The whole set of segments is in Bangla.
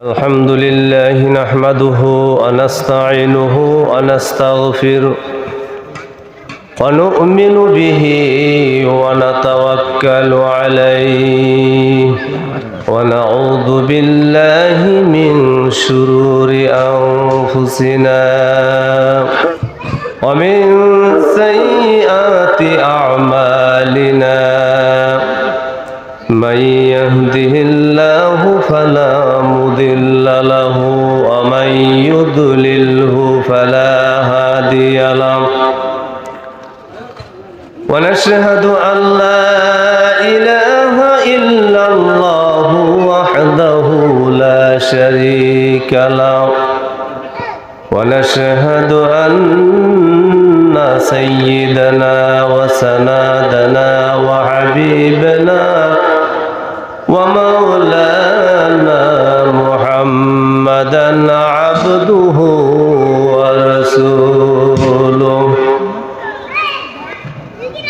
الحمد لله نحمده ونستعينه ونستغفره ونؤمن به ونتوكل عليه ونعوذ بالله من شرور أنفسنا ومن سيئات أعمالنا من يهده الله فلا مضل له ومن يضلله فلا هادي له ونشهد أن لا إله إلا الله وحده لا شريك له ونشهد أن سيدنا وسندنا وحبيبنا ومولانا محمدا عبده ورسوله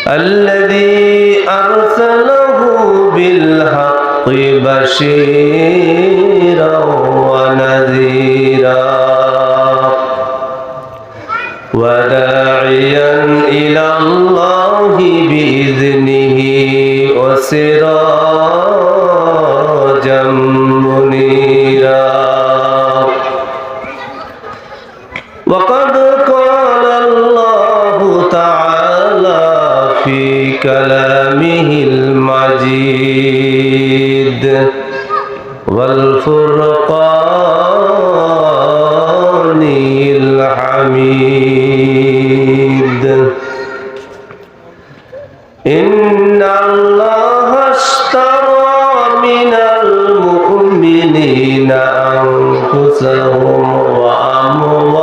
الذي أرسله بالحق بشيرا ونذيرا وداعيا إلى الله بإذنه وسراجا منيرا وقد قال الله تعالى في كلامه المجيد والفرقان الحميد إن الله اشترى من المؤمنين أنفسهم وأموالهم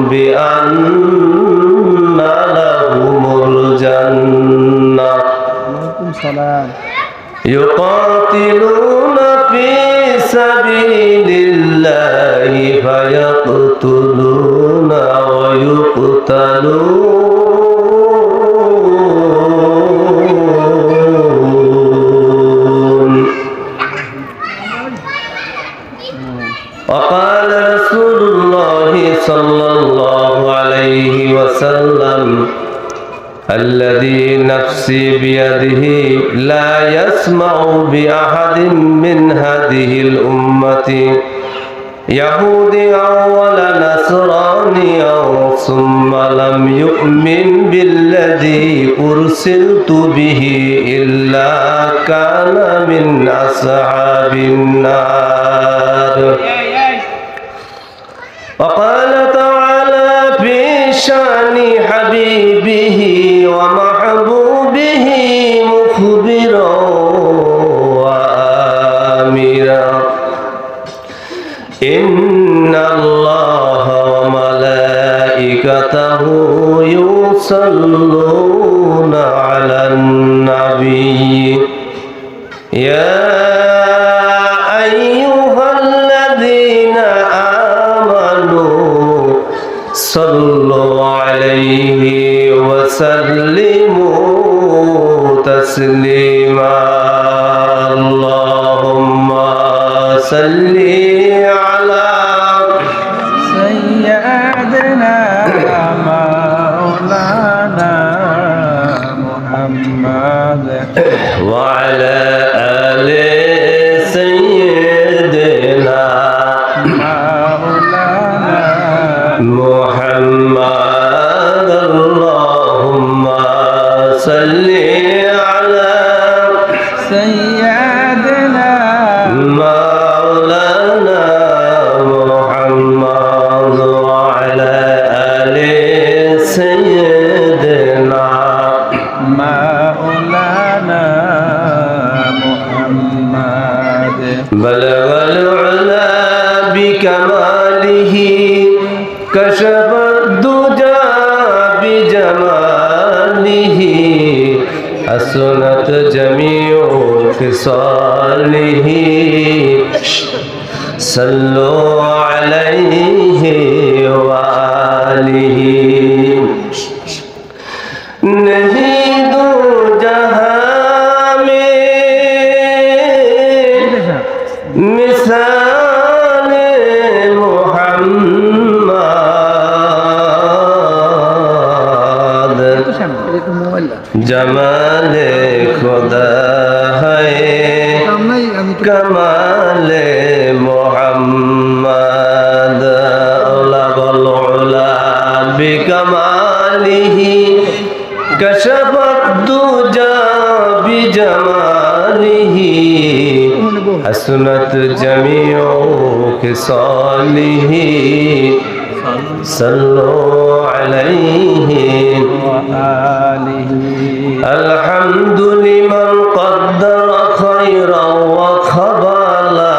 بأن لهم الجنة يقاتلون في سبيل الله فيقتلون ويقتلون وقال رسول الله صلى الله عليه وسلم الذي نفسي بيده لا يسمع بأحد من هذه الأمة يهودي ولا نصراني ثم لم يؤمن بالذي أرسلت به إلا كان من أصحاب النار. وقال تعالى في شان حبيبه ومحبوبه مخبرا وآمرا إن الله وملائكته يصلون على النبي يا أيها الذين آمنوا صلوا عليه وسلموا تسليما اللهم صل على سيدنا مولانا محمد وعلى آل سيدنا مولانا محمد اللهم صل على سيدنا مولانا محمد وعلى آل سيدنا مولانا محمد بلغ العلا بكماله كشف الدجى بجماله حسنت جميع خصاله صلوا عليه وآله नहीं दो जहां में मिसाल जमाले खुदा है कमाले मोहम्मद उला बिकमालिही कशफत दुजा बिजमालिही हसनत जमीओ खिसालिही सल्लु अलैहि الحمد لمن قدر خيرا وخبالا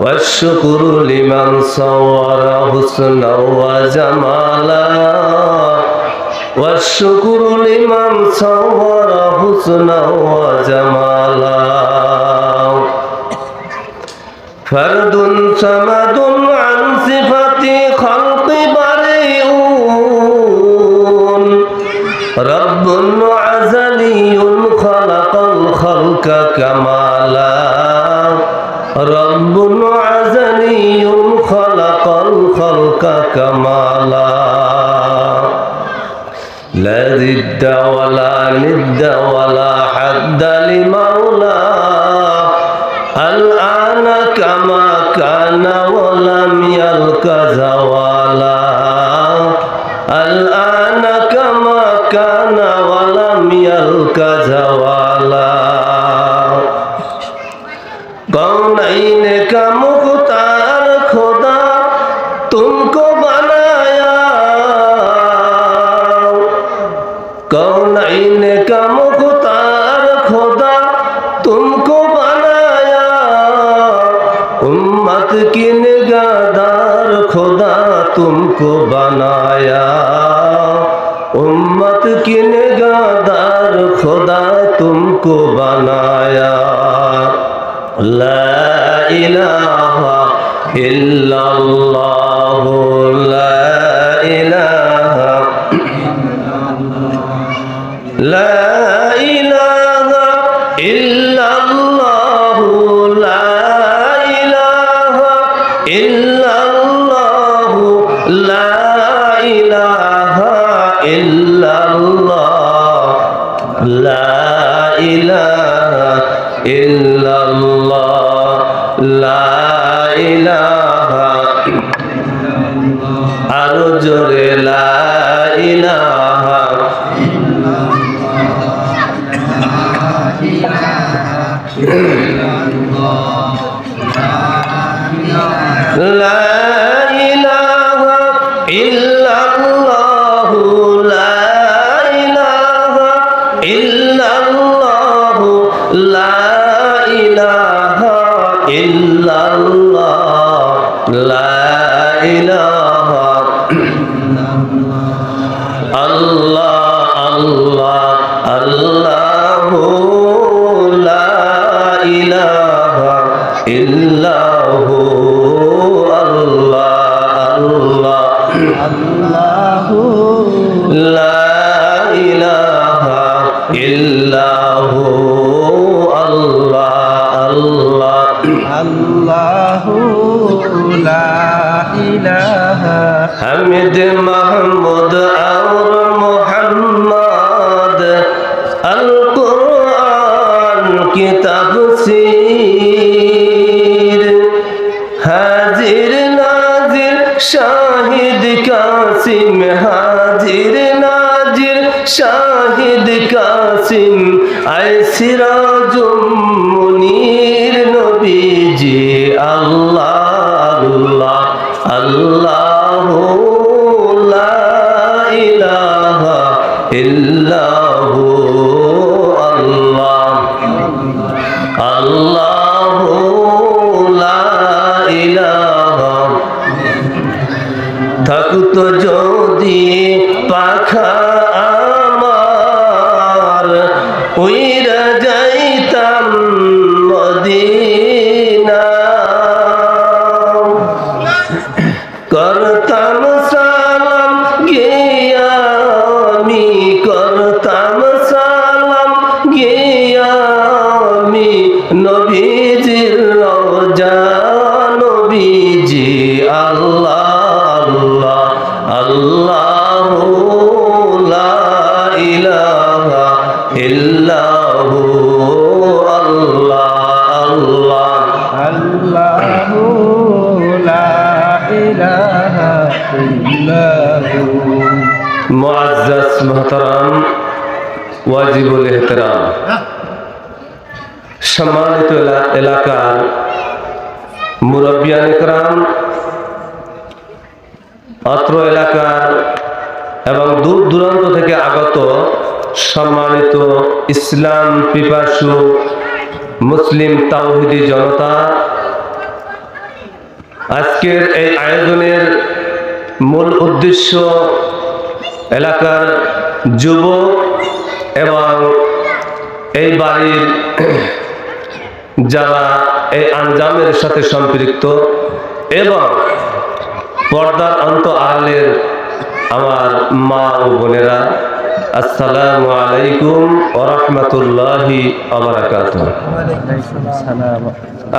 والشكر لمن صور حسنا وجمالا والشكر لمن صور حسنا وجمالا فرد صمد عن صفة خلق بريئون رب عزلي خلق الخلق كمالا رب عزلي خلق الخلق كمالا لا ضد ولا ند ولا حد لمولاه الآن كما كان ولم يلق زوالا الآن كما كان ولم يلق زوالا कौनैन का मुख्तार खुदा तुमको बनाया कौनैन का मुख्तार खुदा तुमको बनाया उम्मत की निगाहदार खुदा तुमको बनाया उम्मत की निगाहदार खुदा तुमको बनाया ला इलाहा इल्लल्लाह ला इलाहा ला इलाहा इल्लल्लाह ला इलाहा इल्लल्लाह ला इलाहा इल्लल्लाह ला इलाहा इल्लल्लाह ला इलाहा आरो जोरे ला इलाहा ला इलाहा इल्लल्लाह ला इलाहा इल्लल्लाह ला इलाहा इल्लल्लाह ला इलाहा अल्लाह अल्लाह अल्लाह ला इलाहा इल्लल्लाह अल्लाह अल्लाह ला इलाहा इल्लल्लाह अल्लाहु ला इलाहा हमिद महमूद और मोहम्मद अल कुरान की तफसीर हाजिर नाजिर शाहिद कासिम हाजिर नाजिर शाहिद कासिम ऐ सिराजुम मुनीर नबीजी अल्लाह अल्लाह ला इलाहा इल्लल्लाह अल्लाह अल्लाह ला इलाहा থাকতো যদি পাখা আমার উইরা যাইতাম মদিনা করতাম সালাম গিয়া আমি করতাম সালাম গিয়া আমি নবীজির রওজা নবীজি আল্লাহ আল্লাহ إلا هو মুআজ্জাজ মুহতারাম ওয়াজিবুল ইহতিরাম, সম্মানিত এলাকার মুরব্বিয়ান ইকরাম, অত্র এলাকার এবং দূর দূরান্ত থেকে আগত সম্মানিত ইসলাম পিপাসু মুসলিম তাওহীদি জনতা, আজকের এই আয়োজনের মূল উদ্দেশ্য এলাকার যুবক এবং এই বাড়ির যারা এই আঞ্জামের সাথে সম্পৃক্ত এবং পর্দার অন্ত আড়ালের আমার মা ও বোনেরা, আসসালামু আলাইকুম ওয়া রাহমাতুল্লাহি ওয়া বারাকাতুহু।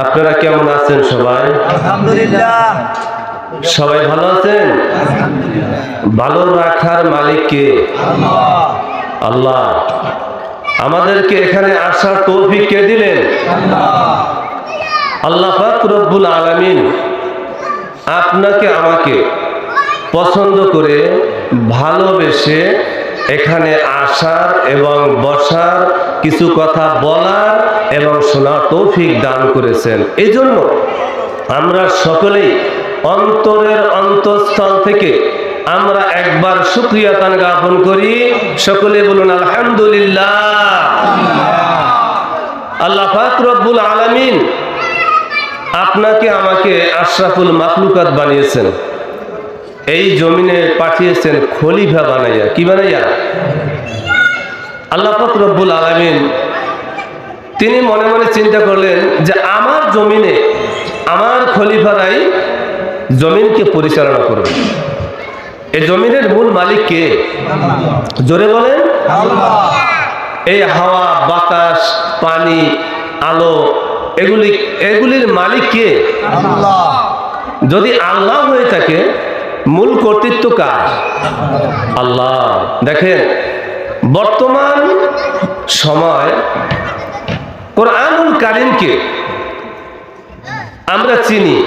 আপনারা কেমন আছেন সবাই? আলহামদুলিল্লাহ। সবাই ভালো আছেন? ভালো রাখার মালিক কে? আল্লাহ। আমাদেরকে এখানে আসার তৌফিক কে দিলেন? আল্লাহ পাক রব্বুল আলামিন আপনাকে আমাকে পছন্দ করে ভালোবেসে এখানে আসার এবং বসার, কিছু কথা বলার এবং শোনার তৌফিক দান করেছেন। এই জন্য আমরা সকলেই অন্তরের অন্তঃস্থল থেকে আমরা একবার শুকরিয়া তান জ্ঞাপন করি। সকলে বলুন আলহামদুলিল্লাহ। আল্লাহ পাক রব্বুল আলামিন আপনাকে আমাকে আশরাফুল মাখলুকাত বানিয়েছেন, এই জমিনে পাঠিয়েছেন খলিফা বানাইয়া। কি বানাইয়া? আল্লাহ পাক রব্বুল আলামিন তিনি মনে মনে চিন্তা করলেন যে আমার জমিনে আমার খলিফারাই জমিনকে পরিচালনা করবে। এই জমিনের মূল মালিক কে? জোরে বলেন। এই হাওয়া, বাতাস, পানি, আলো, এগুলির মালিক কে? যদি আল্লাহ হয়ে থাকে, মূল কর্তৃত্ব কার? আল্লাহ। দেখেন, বর্তমান সময় কোরআনুল কারীমকে আমরা চিনি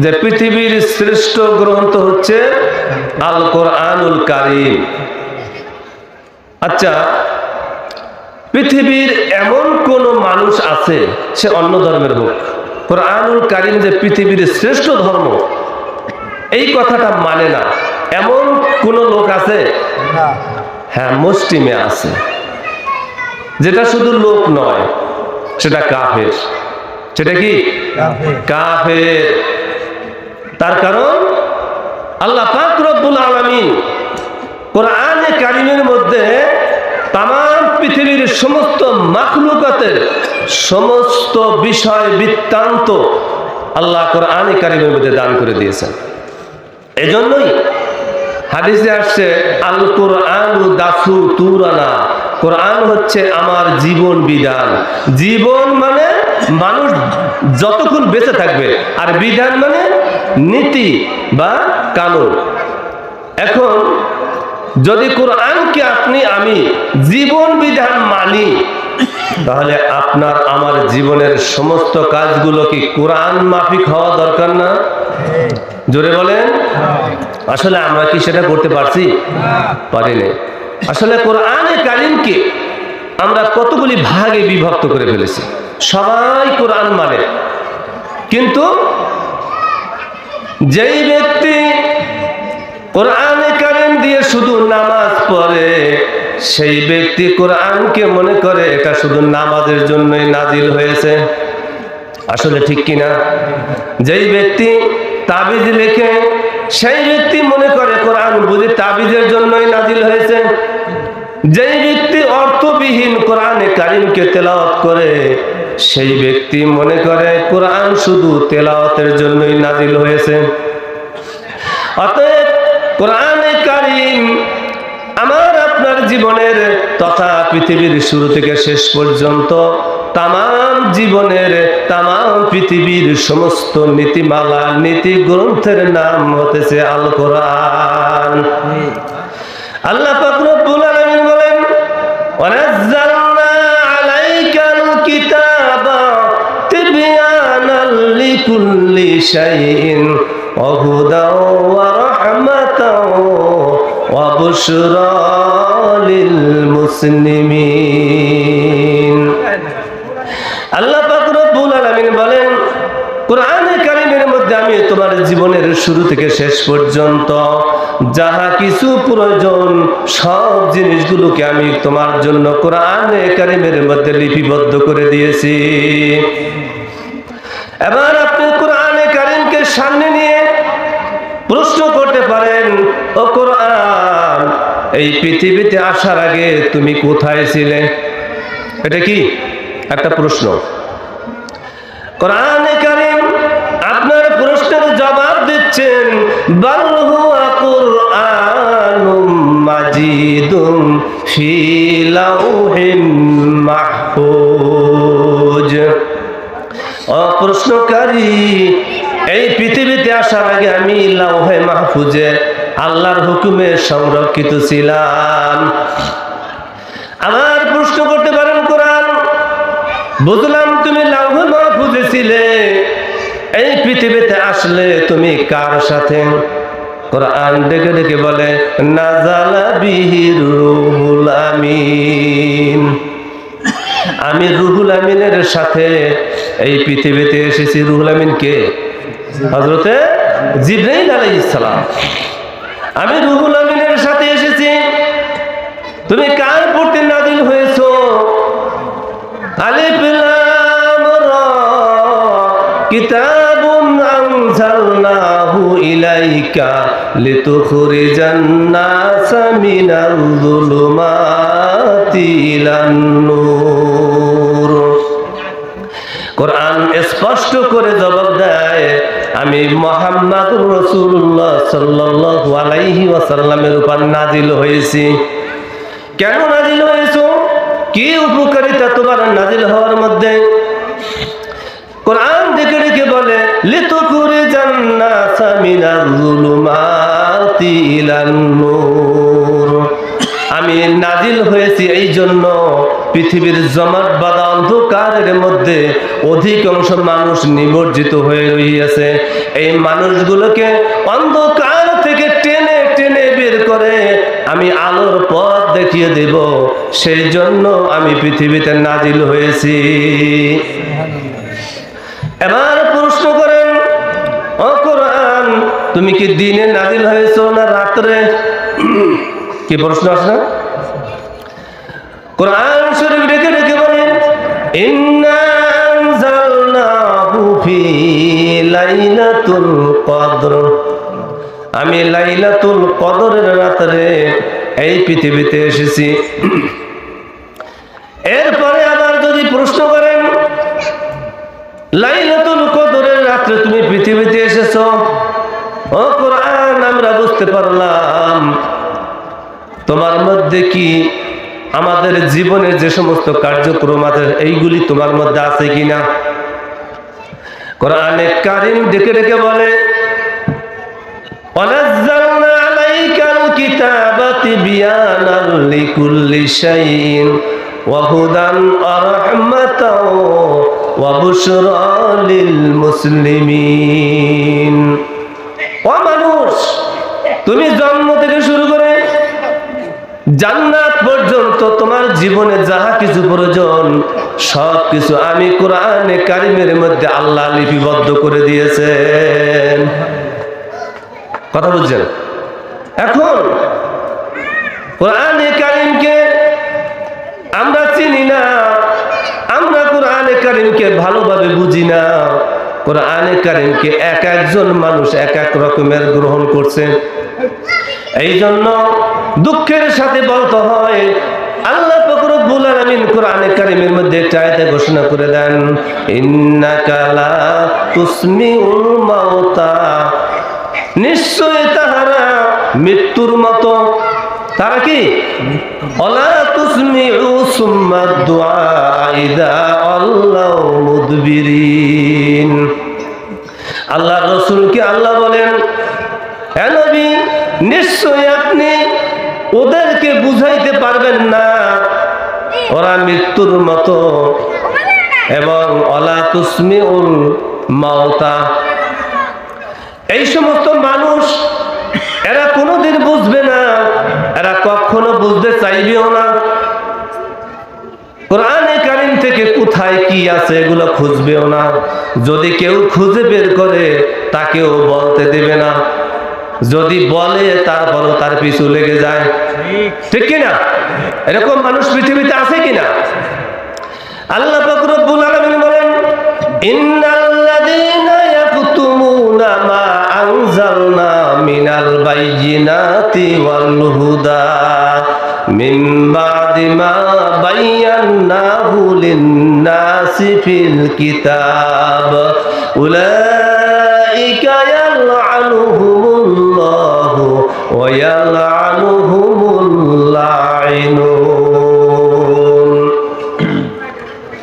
যে পৃথিবীর শ্রেষ্ঠ গ্রন্থ হচ্ছে আল কোরআনুল কারীম। আচ্ছা, পৃথিবীর এমন কোন মানুষ আছে, সে অন্য ধর্মের হোক, কোরআনুল কারীম যে পৃথিবীর শ্রেষ্ঠ ধর্ম এই কথাটা মানে না, এমন কোন লোক আছে? হ্যাঁ, মুসলিমে আছে। যেটা শুধু লোক নয়, সেটা কাফের। সেটা কি? কাফের। তার কারণ আল্লাহ পাক রব্বুল আলামিন কোরআনে কারীমের মধ্যে তাম পৃথিবীর সমস্ত মাখলুকাতের সমস্ত বিষয় বৃত্তান্ত আল্লাহ কোরআনে কারীমের মধ্যে দান করে দিয়েছেন। এজন্যই হাদিসে আসছে আল কোরআনু দাসু তুরানা, কোরআন হচ্ছে আমার জীবন বিধান। জীবন মানে মানুষ যতক্ষণ বেঁচে থাকবে, আর বিধান মানে নীতি বা কানুন। এখন যদি কোরআনকে আপনি আমি জীবন বিধান মানি, তাহলে আপনার আমার জীবনের সমস্ত কাজগুলো কি কোরআন মাফিক হওয়া দরকার না? জোরে বলেন। আসলে আমরা কি সেটা করতে পারছি? পারিনি। আসলে কোরআনে কারীমকে আমরা কতগুলি ভাগে বিভক্ত করে ফেলেছি। সবাই কোরআন মানে, কিন্তু যেই ব্যক্তি কোরআনে কারীম দিয়ে শুধু নামাজ পড়ে, সেই ব্যক্তি কোরআনকে মনে করে এটা শুধু নামাজের জন্যই নাজিল হয়েছে। আসলে ঠিক কিনা? যেই ব্যক্তি তাবিজ লেখে, সেই ব্যক্তি মনে করে কোরআন বুঝি তাবিজের জন্যই নাজিল হয়েছে। যেই ব্যক্তি অর্থবিহীন কোরআনে কারীমকে তেলাওয়াত করে, সেই ব্যক্তি মনে করে কোরআন শুধু তেলাওয়াতের জন্যই নাজিল হয়েছে। অতএব কোরআনে কারীম আমার আপনার জীবনের তথা পৃথিবীর শুরু থেকে শেষ পর্যন্ত তামাম জীবনের, তামাম পৃথিবীর সমস্ত নীতিমালা, নীতি গ্রন্থের নাম হতেছে আল কোরআন। আল্লাহ পাক রব্বুল আলামিন বলেন, ওয়ানাজ্জালনা আলাইকাল কিতাবা তিবয়ানাল লিকুল্লি শাইইন ওয়া হুদাও ওয়া রাহমাতাও ওয়া বুশরা লিল মুসলিমিন। আল্লাহ পাক রব্বুল আলামিন বলেন, কোরআনে কারীমের মধ্যে আমি তোমার জীবনের শুরু থেকে শেষ পর্যন্ত যাহা কিছু প্রয়োজন সব জিনিসগুলোকে আমি তোমার জন্য কোরআনে কারীমের মধ্যে লিপিবদ্ধ করে দিয়েছি। এবার আপনি কোরআনে কারীমকে সামনে নিয়ে প্রশ্ন করতে পারেন, ও কোরআন, এই পৃথিবীতে আসার আগে তুমি কোথায় ছিলে? এটা কি একটা প্রশ্ন। কোরআনে কারীম আপনার প্রশ্নের জবাব দিচ্ছেন, বাল হুয়া কুরআনুম মাজিদুম ফি লাউহিম মাহফুজ। ও প্রশ্নকারী, এই পৃথিবীতে আসার আগে আমি লাউহে মাহফুজে আল্লাহর হুকুমে সংরক্ষিত ছিলাম। আবার প্রশ্ন করতে পারেন, কোরআন, বুঝলাম তুমি লাউহে মাহফুজে ছিলে, এই পৃথিবীতে আসলে তুমি কার সাথে? কোরআন ডেকে ডেকে বলে, নাজালা বিহির রুহুল আমিন। আমি রুহুল আমিনের সাথে এই পৃথিবীতে এসেছি। রুহুল আমিন কে? হযরতে জিবরাইল আলাইহিস সালাম। আমি রুহুল আমিনের সাথে এসেছি। তুমি কার প্রতি নাযিল হয়েছো? আলিফ লাম রা, কিতাবুন আনজালনাহু ইলাইকা লিতুখরিজান নাসা মিনাল যুলুমাতি ইলান নূর। কোরআন স্পষ্ট করে জবাব দেয়, আমি মুহাম্মদুর রাসূলুল্লাহ সাল্লাল্লাহু আলাইহি ওয়াসাল্লামের উপর নাযিল হয়েছি। কেন নাযিল হয়েছো? কি উপকারিতা তোমার নাযিল হওয়ার মধ্যে? কোরআন ডেকে ডেকে বলে, লিতুখরিজান নাসা মিনাল যুলুমাতি ইলান নূর। আমি নাযিল হয়েছি এই জন্য পৃথিবীর জমাট বাঁধা অন্ধকারের মধ্যে অধিকাংশ মানুষ নিমজ্জিত হয়ে রয়েছে। এই মানুষগুলোকে অন্ধকার থেকে টেনে টেনে বের করে আমি আলোর পথ দেখিয়ে দেব, সেই জন্য আমি পৃথিবীতে নাযিল হয়েছি। এবার প্রশ্ন করেন, ও কোরআন, তুমি কি দিনে নাযিল হয়েছো না রাত্রে? কি প্রশ্ন আছে না? কোরআন শরীফ ডেকে ডেকে বলেন, ইন্না আনজালনাহু ফি লাইলাতুল কদর। আমি লাইলাতুল কদরের রাতে এই পৃথিবীতে এসেছি। এরপরে আবার যদি প্রশ্ন করেন, লাইলাতুল কদরের রাতে তুমি পৃথিবীতে এসেছো, ও কোরআন, আমরা বুঝতে পারলাম তোমার মধ্যে কি আমাদের জীবনের যে সমস্ত কার্যক্রম আছে এইগুলি তোমার মধ্যে আছে কিনা? কোরআনে কারীম ডেকে ডেকে বলে, ওয়ানাজ্জালনা আলাইকাল কিতাবা তিবয়ানাল লিকুল্লি শাইইন ওয়া হুদান ওয়া রাহমাতাও ওয়া বুশরা লিল মুসলিমিন। ও মানুষ, তুমি জন্ম থেকে শুরু করে জান্নাত পর্যন্ত তোমার জীবনে যাহা কিছু প্রয়োজন সব কিছু আমি কোরআনে কারীমের মধ্যে আল্লাহ লিপিবদ্ধ করে দিয়েছেন। কথা বুঝছেন? এখন কোরআনে কারীমকে আমরা চিনি না, আমরা কোরআনে কারীমকে ভালোভাবে বুঝি না। কোরআনে কারীমকে এক একজন মানুষ এক এক রকমের গ্রহণ করছে। এই জন্য দুঃখের সাথে বলতে হয়, আল্লাহ পাক রব্বুল আলামিন কোরআনে কারীমের মধ্যে একটা আয়াতে ঘোষণা করে দেন, ইন্নাকা লা তুসমিউল মাউতা। নিশ্চয় তাহারা মৃত্যুর মতো। তারা কি? ওয়ালা তুসমিউ সুম্মা দুআ ইযা আল্লাহ মুদবিরিন। আল্লাহ রাসূলকে আল্লাহ বলেন, হে নবী, নিশ্চয় আপনি ওদেরকে বুঝাইতে পারবেন না, ওরা মৃত্যুর মতো। এবং ওয়ালা তুসমিউল মাউতা, এই সমস্ত মানুষ এরা কোনোদিন বুঝবে না, এরা কখনো বুঝতে চাইবেও না। কোরআনে কারীম থেকে কোথায় কি আছে এগুলো খুঁজবেও না। যদি কেউ খুঁজে বের করে তাকেও বলতে দেবে না, যদি বলে তারপরও তার পিছু লেগে যায়। ঠিক কিনা? এরকম মানুষ পৃথিবীতে আছে কিনা? আল্লাহ পাক রব্বুল আলামিন বলেন, ইন্নাল্লাযীনা ইয়াকতুমুনা মা আনজালনা মিনাল বায়্যিনাতি ওয়াল হুদা মিন বাদি মা বায়্যানাহু লিন-নাসি ফিল কিতাব উলাইকা ইয়ালআনুহুমুল্লাহু ওয়া ইয়ালআনুহুমুল লাঈনুন।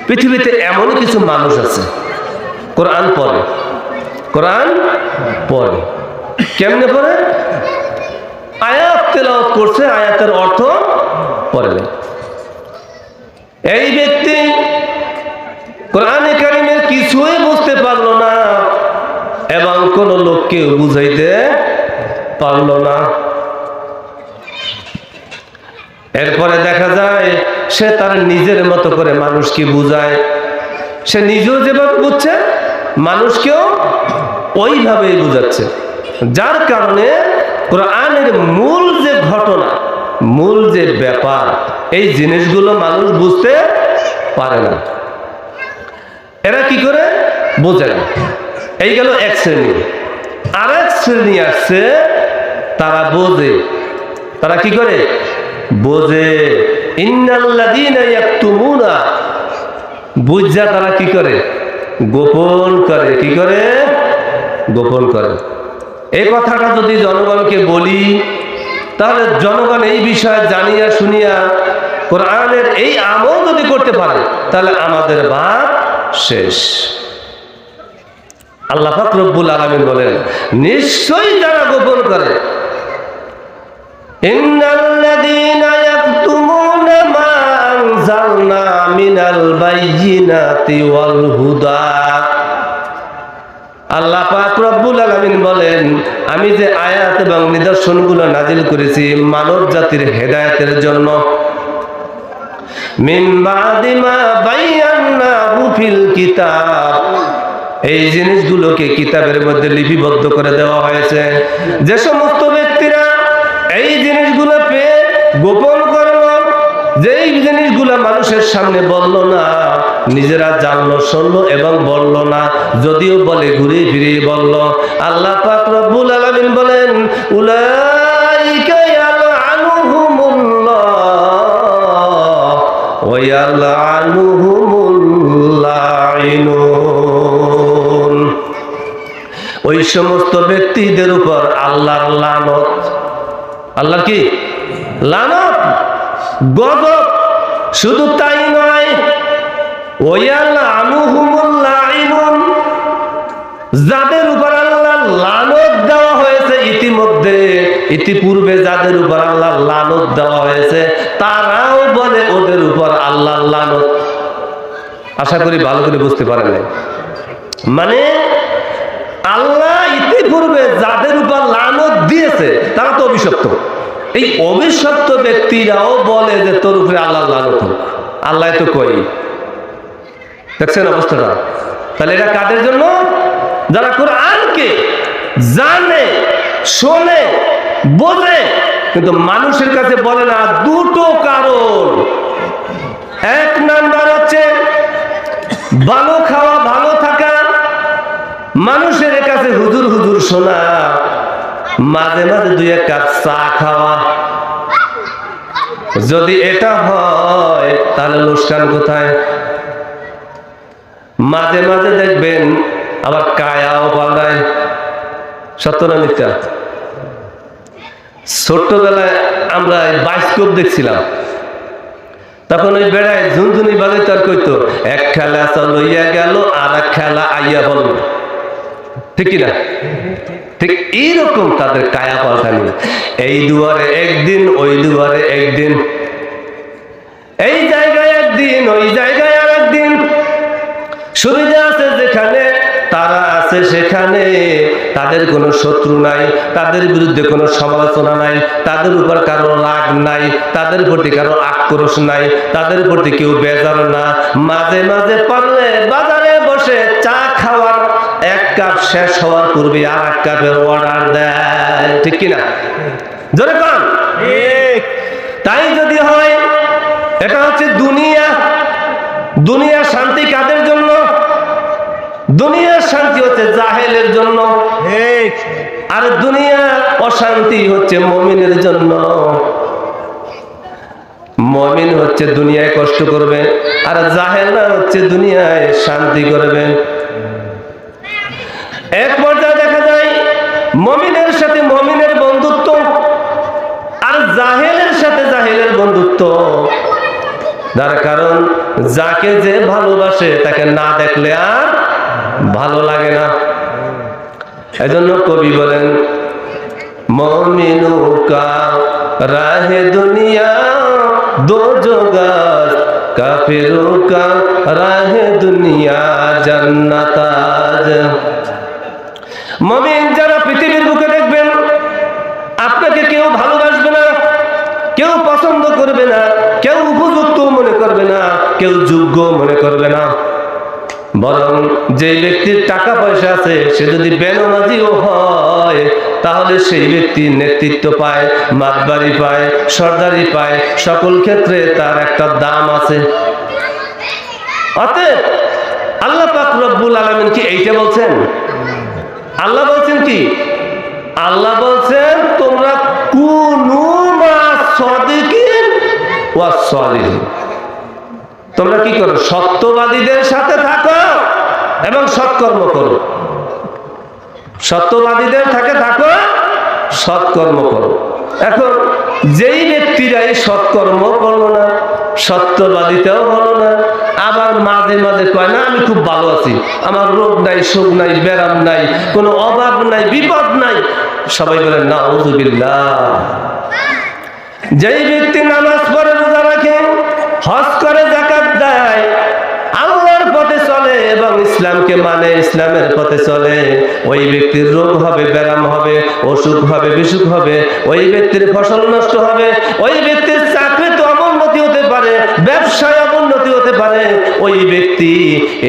পৃথিবীতে এমন কিছু মানুষ আছে কোরআন পড়ে, কোরআন পড়ে। কেমনে পড়ে? আয়াত তেলাওয়াত করছে, আয়াতের অর্থ পড়ে নাই। এই ব্যক্তি কোরআনে কারীমের কিছুই বুঝতে পারলো না এবং কোন লোককে বুঝাইতে পারলো না। এরপরে দেখা যায় সে তার নিজের মতো করে মানুষকে বুঝায়। সে নিজেও যেভাবে বুঝছে মানুষকেও ওইভাবেই বুঝাচ্ছে, যার কারণে কোরআনের মূল যে ঘটনা, মূল যে ব্যাপার, এই জিনিসগুলো মানুষ বুঝতে পারে না। এরা কি করে? বোঝে না। এই গেল এক শ্রেণী। আর এক শ্রেণী আসছে, তারা বোঝে। তারা কি করে? বোঝে। ইন্নাল্লাযীনা ইয়াকতুমুনা, বুঝা তারা কি করে? গোপন করে। কি করে? গোপন করে। এই কথাটা যদি জনগণকে বলি, তাহলে জনগণ এই বিষয়ে জানিয়া শুনিয়া কোরআনের এই আমল যদি করতে পারে, তাহলে আমাদের ভাব শেষ। আল্লাহ পাক রব্বুল আলামিন বলেন, নিশ্চয়ই যারা গোপন করে, ইন্নাল্লাযীনা ইয়াকতুমুনা মা আনজালনা মিনাল বায়্যিনাতি ওয়াল হুদা। আল্লাহ পাক রব্বুল আলামিন বলেন, আমি যে আয়াত এবং নিদর্শনগুলো নাজিল করেছি মানব জাতির হেদায়েতের জন্য, মিন বাদি মা বায়্যানাহু ফিল কিতাব, এই জিনিসগুলোকে কিতাবের মধ্যে লিপিবদ্ধ করে দেওয়া হয়েছে। যে সমস্ত ব্যক্তিরা এই জিনিসগুলো পেয়ে গোপন করলো, যেই জিনিসগুলো মানুষের সামনে বললো না, নিজেরা জানলো, শুনলো এবং বললো না, যদিও বলে ঘুরে ফিরে বললো, আল্লাহ পাক রব্বুল আলামিন বলেন, উলাইকা ইয়ালআনুহুমুল্লাহ ওয়া ইয়ালআনুহুমুল লাঈনুন। ওই সমস্ত ব্যক্তিদের উপর আল্লাহর লানত। আল্লাহর কি? লানত, গজব। শুধু তাই নয়, ওয়া ইয়ালআনুহুমুল লাঈনুন, যাদের উপর আল্লাহর লানত দেওয়া হয়েছে ইতিপূর্বে যাদের উপর আল্লাহর লানত দেওয়া হয়েছে, তারাও বলে ওদের উপর আল্লাহর লানত। আশা করি ভালো করে বুঝতে পারেন নাই। মানে আল্লাহ ইতিপূর্বে যাদের উপর লানত দিয়েছে তারা তো অভিশপ্ত। এই অভিশপ্ত ব্যক্তিরাও বলে যে তোর উপরে আল্লাহর লানত হোক। আল্লাহ তো কই, দেখছেন অবস্থাটা? তাহলে এটা কাদের জন্য? যারা কোরআনকে জানে, শোনে, বোঝে, কিন্তু মানুষের কাছে বলে না। দুটো কারণ। এক নাম্বার হচ্ছে ভালো খাওয়া, ভালো থাকা, মানুষের কাছে হুজুর হুজুর শোনা, মাঝে মাঝে দুই এক কাপ চা খাওয়া। যদি এটা হয় তাহলে লোকসান কোথায়? মাঝে মাঝে দেখবেন আবার কায়াও পাল্টায়। সত্য না মিথ্যা? ছোট্টবেলায় আমরা বায়োস্কোপ দেখছিলাম, তখন ওই বেড়ায় ঝুনঝুনি বাজে, তার কইতো এক খেলা লইয়া গেল আর এক খেলা আইয়া বলল। ঠিক কিনা? ঠিক এইরকম তাদের কায়া পাল্টানি। এই দুয়ারে একদিন, ওই দুয়ারে একদিন, এই জায়গায় একদিন, ওই জায়গায় আর একদিন। সুবিধা আছে যেখানে তারা আছে সেখানে তাদের কোনো শত্রু নাই, তাদের বিরুদ্ধে কোনো সমালোচনা নাই, তাদের উপর কারো রাগ নাই, তাদের প্রতি কারো আক্রোশ নাই, তাদের প্রতি কেউ বেজার না। মাঝে মাঝে পারলে বাজারে বসে চা খাওয়ার এক কাপ শেষ হওয়ার পূর্বে আর এক কাপের অর্ডার দেয়, ঠিক কিনা? জোরে কন। তাই যদি হয়, এটা হচ্ছে দুনিয়া। দুনিয়ার শান্তি কাদের জন্য? দুনিয়ার শান্তি হচ্ছে জাহেলের জন্য, আর দুনিয়ার অশান্তি হচ্ছে মুমিনের জন্য। মুমিন হচ্ছে দুনিয়ায় কষ্ট করবে, আর জাহেলরা হচ্ছে দুনিয়ায় শান্তি করবে। এক পর্যায়ে দেখা যায় মুমিনের সাথে মুমিনের বন্ধুত্ব, আর জাহেলের সাথে জাহেলের বন্ধুত্ব। যার কারণ যাকে যে ভালোবাসে তাকে না দেখলে আর ভালো লাগে না। এজন্য কবি বলেন, মুমিনু কা রাহে দুনিয়া দো জগত, কাফিরু কা রাহে দুনিয়া জান্নাত। মুমিন যারা পৃথিবীর বুকে দেখবেন, আপনাকে কেউ ভালোবাসবে না, কেউ পছন্দ করবে না, কেউ উপযুক্ত মনে করবে না, কেউ যোগ্য মনে করবে না। বরং যে ব্যক্তির টাকা পয়সা আছে, সে যদি বেনামাজিও হয়, তাহলে সেই ব্যক্তির নেতৃত্ব পায়, মাতবাড়ি পায়, সর্দারি পায়, সকল ক্ষেত্রে তার একটা দাম আছে। অতএব আল্লাহ পাক রব্বুল আলামিন কি এইটা বলছেন? আল্লাহ বলছেন কি? আল্লাহ বলছেন তোমরা কুনু মা সাদিকিন ওয়া সালিহিন, তোমরা কি করো? সত্যবাদীদের সাথে থাকো এবং সৎকর্ম করো। সত্যবাদীদের সাথে থাকো, সৎকর্ম করো। এখন যেই ব্যক্তিরা এই সৎকর্ম করলো না, সত্যবাদিতাও হলো না, আবার মাঝে মাঝে কয় না আমি খুব ভালো আছি, আমার রোগ নাই, শোক নাই, ব্যারাম নাই, কোনো অভাব নাই, বিপদ নাই, সবাই বলেন নাউযুবিল্লাহ। যেই ব্যক্তি নামাজ পড়ে, রোজা রাখে, হজ করে, যাকাত দেয়, আল্লাহর পথে চলে এবং ইসলামকে মানে, ইসলামের পথে চলে, ওই ব্যক্তির রোগ হবে, ব্যারাম হবে, অসুখ হবে, বিসুখ হবে, ওই ব্যক্তির ফসল নষ্ট হবে, ওই ব্যক্তির চাকরিতে অবনতি হতে পারে, ব্যবসায় অবনতি হতে পারে। ওই ব্যক্তি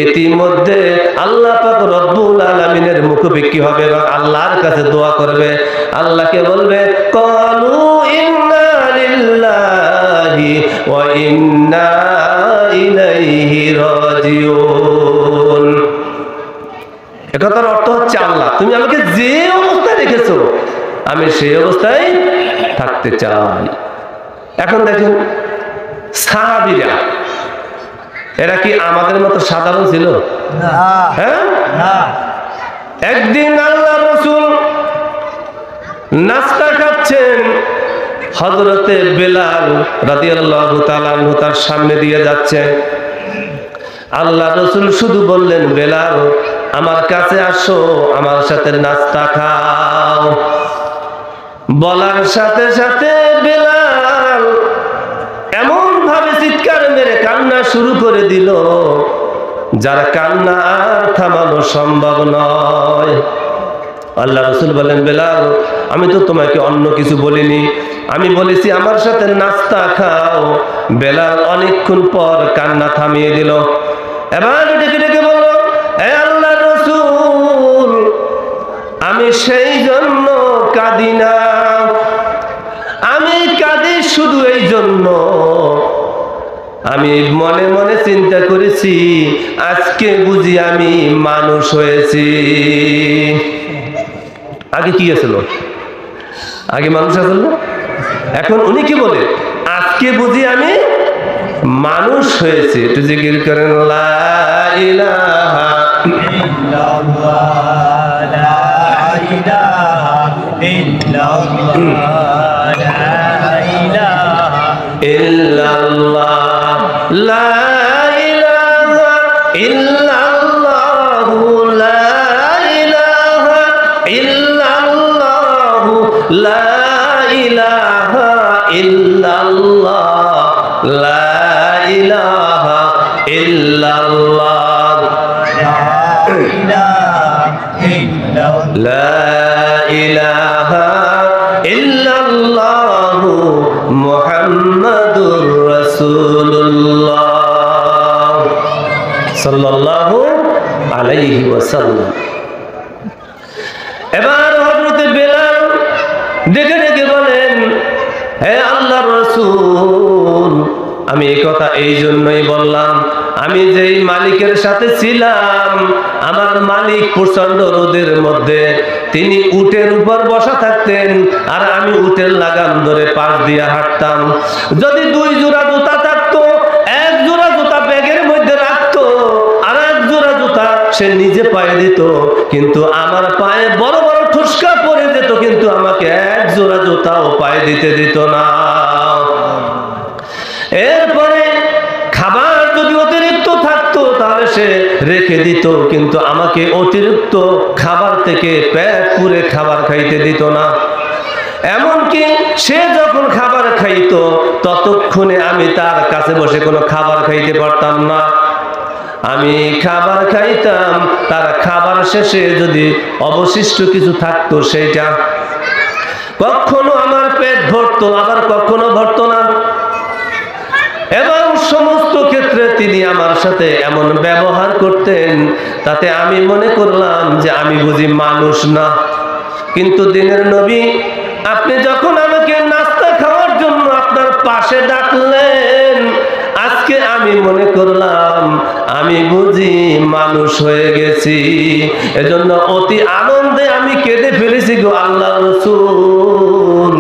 ইতিমধ্যে আল্লাহ পাক রব্বুল আলামিনের মুখোমুখি হবে এবং আল্লাহর কাছে দোয়া করবে। আল্লাহকে বলবে, ক্বালু ইন্না লিল্লাহি ওয়া ইন্না ইলাইহি রাজিউন। এটার অর্থ হচ্ছে, আল্লাহ তুমি আমাকে যে অবস্থায় রেখেছো, আমি সেই অবস্থায় থাকতে চাই। এখন দেখেন সাহাবীরা, এরা কি আমাদের মতো সাধারণ ছিল? হ্যাঁ, একদিন আল্লাহ রাসূল নাস্তা খাচ্ছেন, হযরতে বেলাল রাদিয়াল্লাহু তাআলা আনহু তার সামনে দিয়ে যাচ্ছেন। আল্লাহ রাসূল শুধু বললেন, বেলাল আমার কাছে আসো, আমার সাথে নাস্তা খাও। বলার সাথে সাথে বেলাল এমন ভাবে চিৎকার মেরে কান্না শুরু করে দিল, যার কান্না আর থামানো সম্ভব নয়। আল্লাহ রাসূল বলেন, বেলাল আমি তো তোমাকে অন্য কিছু বলিনি, আমি বলেছি আমার সাথে নাস্তা খাও। বেলাল অনেকক্ষণ পর কান্না থামিয়ে দিল। এবার ডেকে ডেকে বলল, হে আল্লাহর রাসূল, আমি সেই জন্য কাঁদি না, আমি কাঁদি শুধু এই জন্য, আমি মনে মনে চিন্তা করেছি আজকে বুঝি আমি মানুষ হয়েছি। আগে কি আছিল? আগে মানুষ আছিল না? এখন উনি কি বলে? আজকে বুঝি আমি মানুষ হয়েছে। একটু জিকির করেন, লা ইলাহা ইল্লাল্লাহ, লা ইলাহা ইল্লাল্লাহ, লা ইলাহা ইল্লাল্লাহ, লা ইলাহা ইল্লাল্লাহ, লা ইলাহা ইল্লাল্লাহ, লা ইলাহা ইল্লাল্লাহ, লা ইলাহা ইল্লাল্লাহ, লা ইলাহা লা ইলাহা ইল্লাল্লাহু মুহাম্মাদুর রাসূলুল্লাহ সাল্লাল্লাহু আলাইহি ওয়াসাল্লাম। এবার হযরত বেলাল ডেকে ডেকে বলেন, হে আল্লাহর রাসূল, আমি এই কথা এই জন্যই বললাম, আমি যেই মালিকের সাথে ছিলাম, আমার মালিক প্রচন্ড রোদের মধ্যে তিনি উটের উপর বসা থাকতেন, আর আমি উটের লাগাম ধরে পাশ দিয়ে হাঁটতাম। যদি 2 জোড়া জুতা থাকতো, 1 জোড়া জুতা ব্যাগের মধ্যে রাখতো, আর 1 জোড়া জুতা সে নিজে পায়ে দিত, কিন্তু আমার পায়ে বড় বড় ঠুসকা পড়ে যেত, কিন্তু আমাকে 1 জোড়া জুতাও পায়ে দিতে দিত না। এরপরে খাবার যদি অতিরিক্ত থাকতো তাহলে সে রেখে দিত, কিন্তু আমাকে অতিরিক্ত খাবার থেকে পেট পুরে খাবার খাইতে দিত না। এমনকি সে যখন খাবার খাইতো ততক্ষণে আমি তার কাছে বসে কোনো খাবার খাইতে পারতাম না। আমি খাবার খাইতাম, তার খাবার শেষে যদি অবশিষ্ট কিছু থাকতো সেইটা কখনো আমার পেট ভরতো, আবার কখনো ভরতো না। এবং সমস্ত ক্ষেত্রে তিনি আমার সাথে এমন ব্যবহার করতেন, তাতে আমি মনে করলাম যে আমি বুঝি মানুষ না। কিন্তু দিনের নবী, আপনি যখন আমাকে নাস্তা খাওয়ার জন্য আপনার পাশে ডাকলেন, আজকে আমি মনে করলাম আমি বুঝি মানুষ হয়ে গেছি। এজন্য অতি আনন্দে আমি কেঁদে ফেলেছি গো আল্লাহর রাসূল,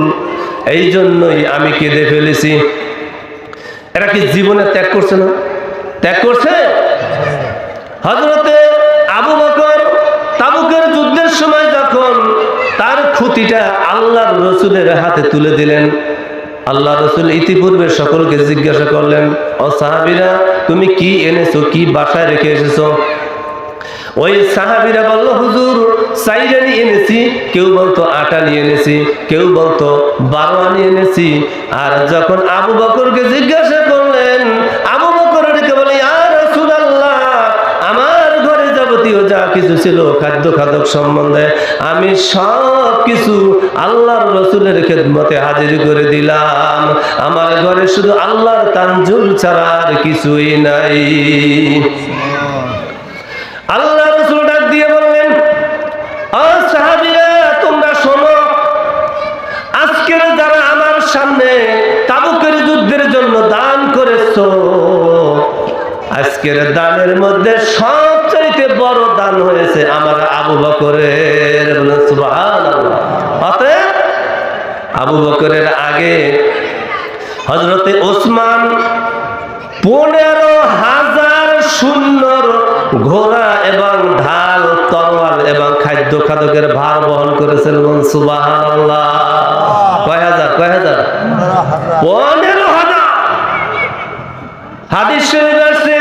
এই জন্যই আমি কেঁদে ফেলেছি। এরা কি জীবনে ত্যাগ করছে না? ত্যাগ করছে। হযরতে আবু বকর তাবুকের যুদ্ধের সময় যখন তার খুঁটিটা আল্লাহর রাসূলের হাতে তুলে দিলেন, আল্লাহর রাসূল ইতিপূর্বে সকলকে জিজ্ঞাসা করলেন, ও সাহাবীরা, তুমি কি এনেছো, কি বাসায় রেখে এসেছো? ওই সাহাবীরা বলল, হুজুর চাইরা নিয়ে এনেছি, কেউ বলতো আটা নিয়ে এনেছি, কেউ বলতো 12 আনি এনেছি। আর যখন আবু বকরকে জিজ্ঞাসা করলেন, আবু বকর ডেকে বলে, ইয়া রাসূলুল্লাহ, আমার ঘরে যাবতীয় যা কিছু ছিল খাদ্য খাদক সম্বন্ধে আমি সব কিছু আল্লাহর রাসূলের খেদমতে হাজির করে দিলাম। আমার ঘরে শুধু আল্লাহর তানজুল ছাড়া আর কিছুই নাই। আল্লাহ রাসূল ডাক দিয়ে বললেন, ও সাহাবীরা, তোমরা শোনো, আজকের যারা আমার সামনে তাবুকের যুদ্ধের জন্য দান করেছো, আজকের দানের মধ্যে সবচেয়ে বড় দান হয়েছে আমার আবু বকরের। সুবহানাল্লাহ। অতএব আবু বকরের আগে হযরতে ওসমান 15,000 সুন্দর ঘোড়া এবং ঢাল, তরোয়াল এবং খাদ্য খাদকের ভার বহন করেছেন। সুবহানাল্লাহ। কয় হাজার? 15,000। হাদিস শরীফে আছে,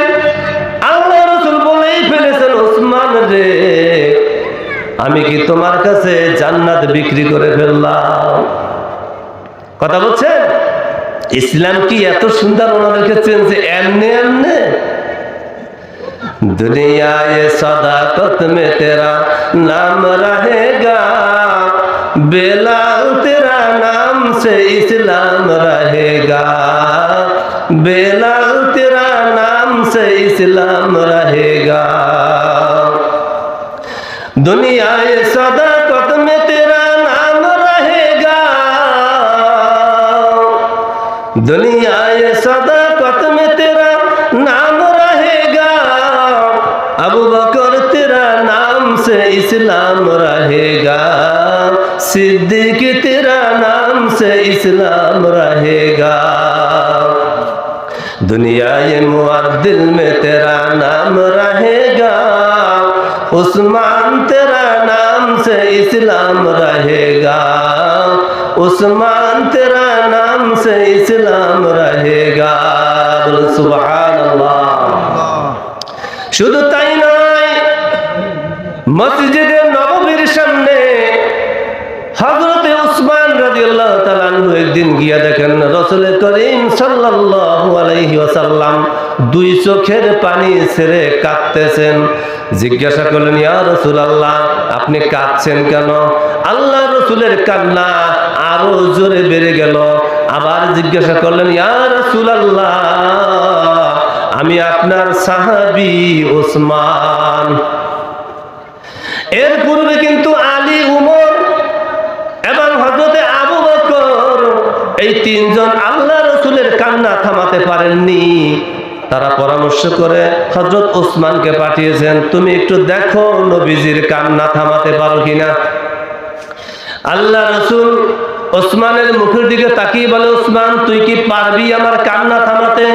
আল্লাহ রাসূল বলেই ফেলেছেন, ওসমান রে, আমি কি তোমার কাছে জান্নাত বিক্রি করে ফেললাম? কথা বলছেন। ইসলাম কি এত সুন্দর ওনাদেরকে চেনছে এমনি এমনি। दुनिया ये सदाकत में तेरा नाम रहेगा, बेलाल तेरा नाम से इस्लाम रहेगा, बेलाल तेरा नाम से इस्लाम रहेगा। दुनिया ये सदाकत में तेरा नाम रहेगा, दुनिया ये सदाकत में तेरा नाम रहेगा, अबू बकर तेरा नाम से इस्लाम रहेगा, सिद्दीक तेरा नाम से इस्लाम रहेगा। दुनिया ये मुअद्दिल में तेरा नाम रहेगा, उस्मान तेरा नाम से इस्लाम रहेगा, उस्मान तेरा नाम से इस्लाम रहेगा। सुबहानाल्लाह। শুধু তাই নয়, মসজিদে নববীর সামনে হযরতে উসমান রাদিয়াল্লাহু তাআলা আনহু দিন গিয়া দেখেন রাসূল করিম সাল্লাল্লাহু আলাইহি ওয়াসাল্লাম দুই চোখের পানি ছেড়ে কাঁদতেছেন। জিজ্ঞাসা করলেন, ইয়া রাসূলুল্লাহ, আপনি কাঁদছেন কেন? আল্লাহ রাসূলের কান্না আরো জোরে বেড়ে গেল। আবার জিজ্ঞাসা করলেন, ইয়া রাসূলুল্লাহ, আমি আপনার সাহাবী ওসমান। এর পূর্বে কিন্তু আলী, উমর এবং হযরতে আবু বকর এই তিনজন আল্লাহ রাসূলের কান্না থামাতে পারেননি। তারা পরামর্শ করে হযরত ওসমানকে পাঠিয়েছেন, তুমি একটু দেখো নবীজির কান্না থামাতে পারো কিনা। আল্লাহ রাসূল ওসমানের মুখের দিকে তাকিয়ে বলে, ওসমান, তুই কি পারবি আমার কান্না থামাতে?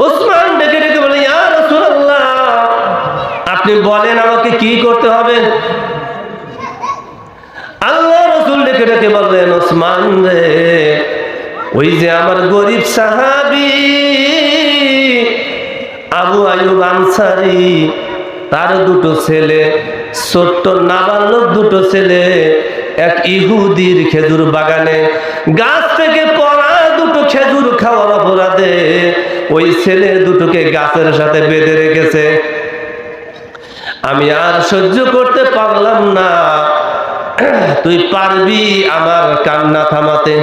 ওসমান ডেকে ডেকে বলে, ইয়া রাসূলুল্লাহ, আপনি বলেন আমাকে কি করতে হবে? আল্লাহ রাসূল ডেকে ডেকে বললেন, ওসমান রে, ওই যে আমার গরিব সাহাবী আবু আইয়ুব আনসারী, তার দুটো ছেলে, ছোট্ট নাবালক দুটো ছেলে, এক ইহুদির খেজুর বাগানে গাছ থেকে পড়া দুটো খেজুর খাওয়ার অপরাধে ওই ছেলে দুটোকে গাছের সাথে বেঁধে রেখেছে। আমি আর সহ্য করতে পারলাম না, তুই পারবি আমার কান্না থামাতে?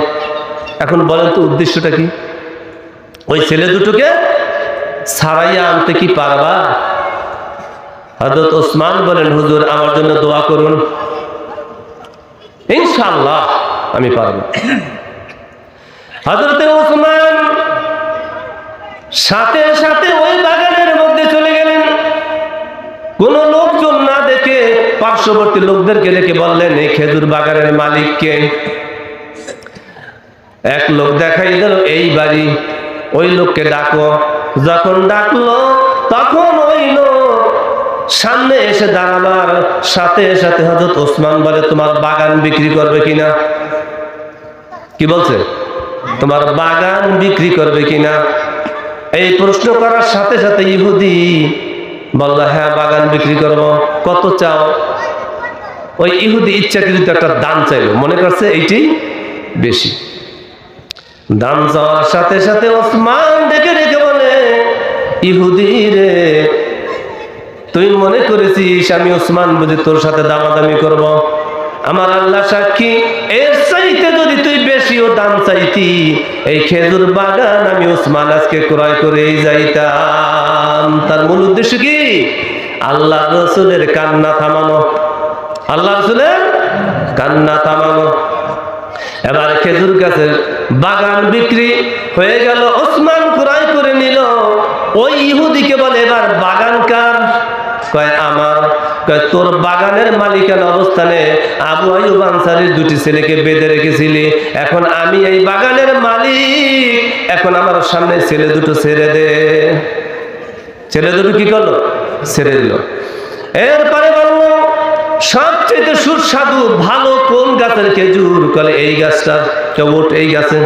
এখন বলেন তো উদ্দেশ্যটা কি? ওই ছেলে দুটোকে ছাড়াইয়া আনতে কি পারবা? হযরত ওসমান বলেন, হুজুর, আমার জন্য দোয়া করুন, ইনশাআল্লাহ আমি পারবো। হযরত ওসমান সাথে সাথে ওই বাগানের মধ্যে চলে গেলেন। কোন লোকজন না দেখে পার্শ্ববর্তী লোকদেরকে ডেকে বললেন, এই খেজুর বাগানের মালিককে। এক লোক দেখাই দিল, এই বাড়ি। ওই লোককে ডাকো। যখন ডাকলো তখন ওই লোক সামনে এসে দাঁড়াবার সাথে সাথে হযরত ওসমান বলে, তোমার বাগান বিক্রি করবে কিনা? কি বলছে? তোমার বাগান বিক্রি করবে কিনা? এই প্রশ্ন করার সাথে সাথে ইহুদি বলল, হ্যাঁ, বাগান বিক্রি করব। কত চাও? ওই ইহুদি ইচ্ছাকৃত একটা দাম চাইলো, মনে করছে এইটি বেশি। দাম চাওয়ার সাথে সাথে ওসমান ডেকে ডেকে বলে, ইহুদি রে, তুই মনে করেছিস আমি ওসমান বুঝি তোর সাথে দামাদামি করব? আমার আল্লাহ সাক্ষী, এর চাইতে যদি তুই বেশিও দাম চাইতি, এই খেজুর বাগান আমি ওসমান আজকে ক্রয় করেই যাইতাম। তার মূল উদ্দেশ্য কি? আল্লাহ রাসূলের কান্না থামানো, আল্লাহ রাসূলের কান্না থামানো। এবার খেজুর গাছের বাগান বিক্রি হয়ে গেল, ওসমান ক্রয় করে নিল। ওই ইহুদিকে বলে, এবার বাগান কার? কয় আমার। কয়, তোর বাগানের মালিকানা অবস্থানে আবু আইয়ুব আনসারীর দুটি ছেলেকে বেঁধে রেখেছিলি, এখন আমি এই বাগানের মালিক, এখন আমার সামনে ছেলে দুটো ছেড়ে দে। ছেলে দুটো কি করলো? ছেড়ে দিল। এরপরে বলল, সবচেয়ে সুস্বাদু ভালো কোন গাছের খেজুর? কলে এই গাছটার। কেউ ওঠ এই গাছে।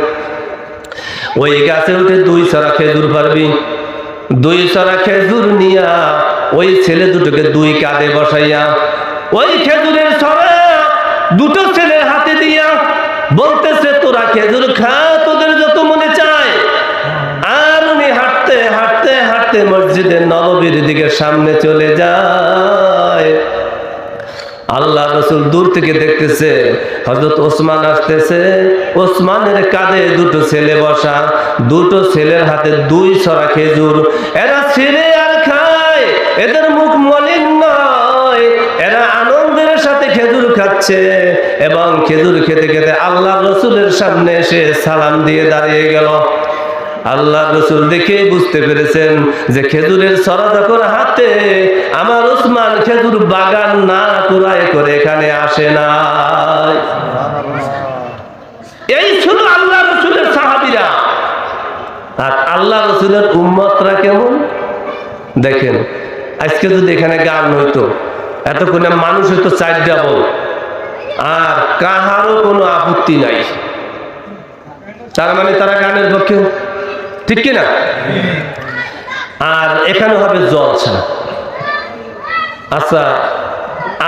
ওই গাছে উঠে 2 ছড়া খেজুর পারবি। 2 ছড়া খেজুর নিয়া ওই ছেলে দুটোকে 2 কাঁধে বসাইয়া ওই খেজুরের ছড়া দুটো ছেলের হাতে দিয়া বলতেছে, তোরা খেজুর খা, তোদের যত মনে চায়। আর উনি হাঁটতে হাঁটতে হাঁটতে মসজিদে নববীর দিকে সামনে চলে যায়। আল্লাহ রাসূল দূর থেকে দেখতেছে হযরত ওসমান আসতেছে, ওসমানের কাঁধে দুটো ছেলে বসা, দুটো ছেলের হাতে 2 ছড়া খেজুর। এরা ছেলে আর খায়, এদের মুখ মলিন নয়, এরা আনন্দের সাথে খেজুর খাচ্ছে। এবং খেজুর খেতে খেতে আল্লাহ রাসূলের সামনে এসে সালাম দিয়ে দাঁড়িয়ে গেল। আল্লাহ রাসূল দেখে বুঝতে পেরেছেন যে খেজুরের ছড়া যখন হাতে, আমার ওসমান খেজুর বাগান না কুড়ায় করে এখানে আসে না। এই ছিল আল্লাহ রাসূলের সাহাবীরা। আর আল্লাহ রাসূলের উম্মতরা কেমন দেখেন। আজকে যদি এখানে গান হইতো, এতক্ষণে মানুষ হইতো 4টা বল, আর কাহারও কোনো আপত্তি নাই। তার মানে তারা গানের পক্ষে, ঠিক কিনা? আর এখানে হবে জলসা। আচ্ছা,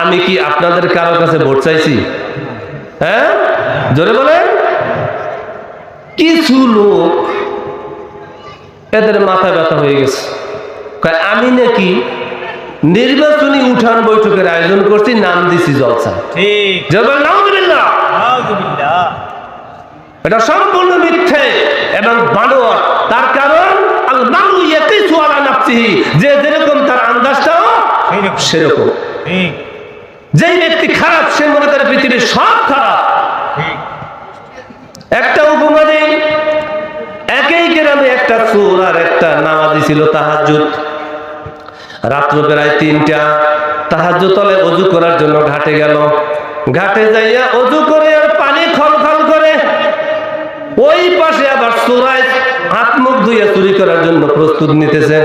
আমি কি আপনাদের কারো কাছে ভোট চাইছি? হ্যাঁ, জোরে বলেন। কিছু লোক এদের মাথা ব্যথা হয়ে গেছে, কয় আমি নাকি নির্বাচনী উঠান বৈঠকের আয়োজন করছি, নাম দিছি জলসা। ঠিক। জবাব নাউজুবিল্লাহ। নাউজুবিল্লাহ। এটা সম্পূর্ণ মিথ্যে এবং বানোয়াট। তার কারণ আল মারু ইয়াকিসু আলা নাফসিহি, যে যেরকম তার আন্দাজটাও সেরকম। ঠিক। যেই ব্যক্তি খারাপ সে মনে করে পৃথিবীর সব খারাপ। ঠিক। একটা উপমা দেই, একই গ্রামে একটা চোর আর একটা নামাজি ছিল তাহাজ্জুদ। রাত্র প্রায় 3টা, তাহাজ্জুদ তলে ওযু করার জন্য ঘাটে গেল। ঘাটে যাইয়া ওযু করে আর পানি খলখল করে, ওই পাশে আবার চোরাই হাত মুখ ধুইয়া চুরি করার জন্য প্রস্তুত নিতেছে।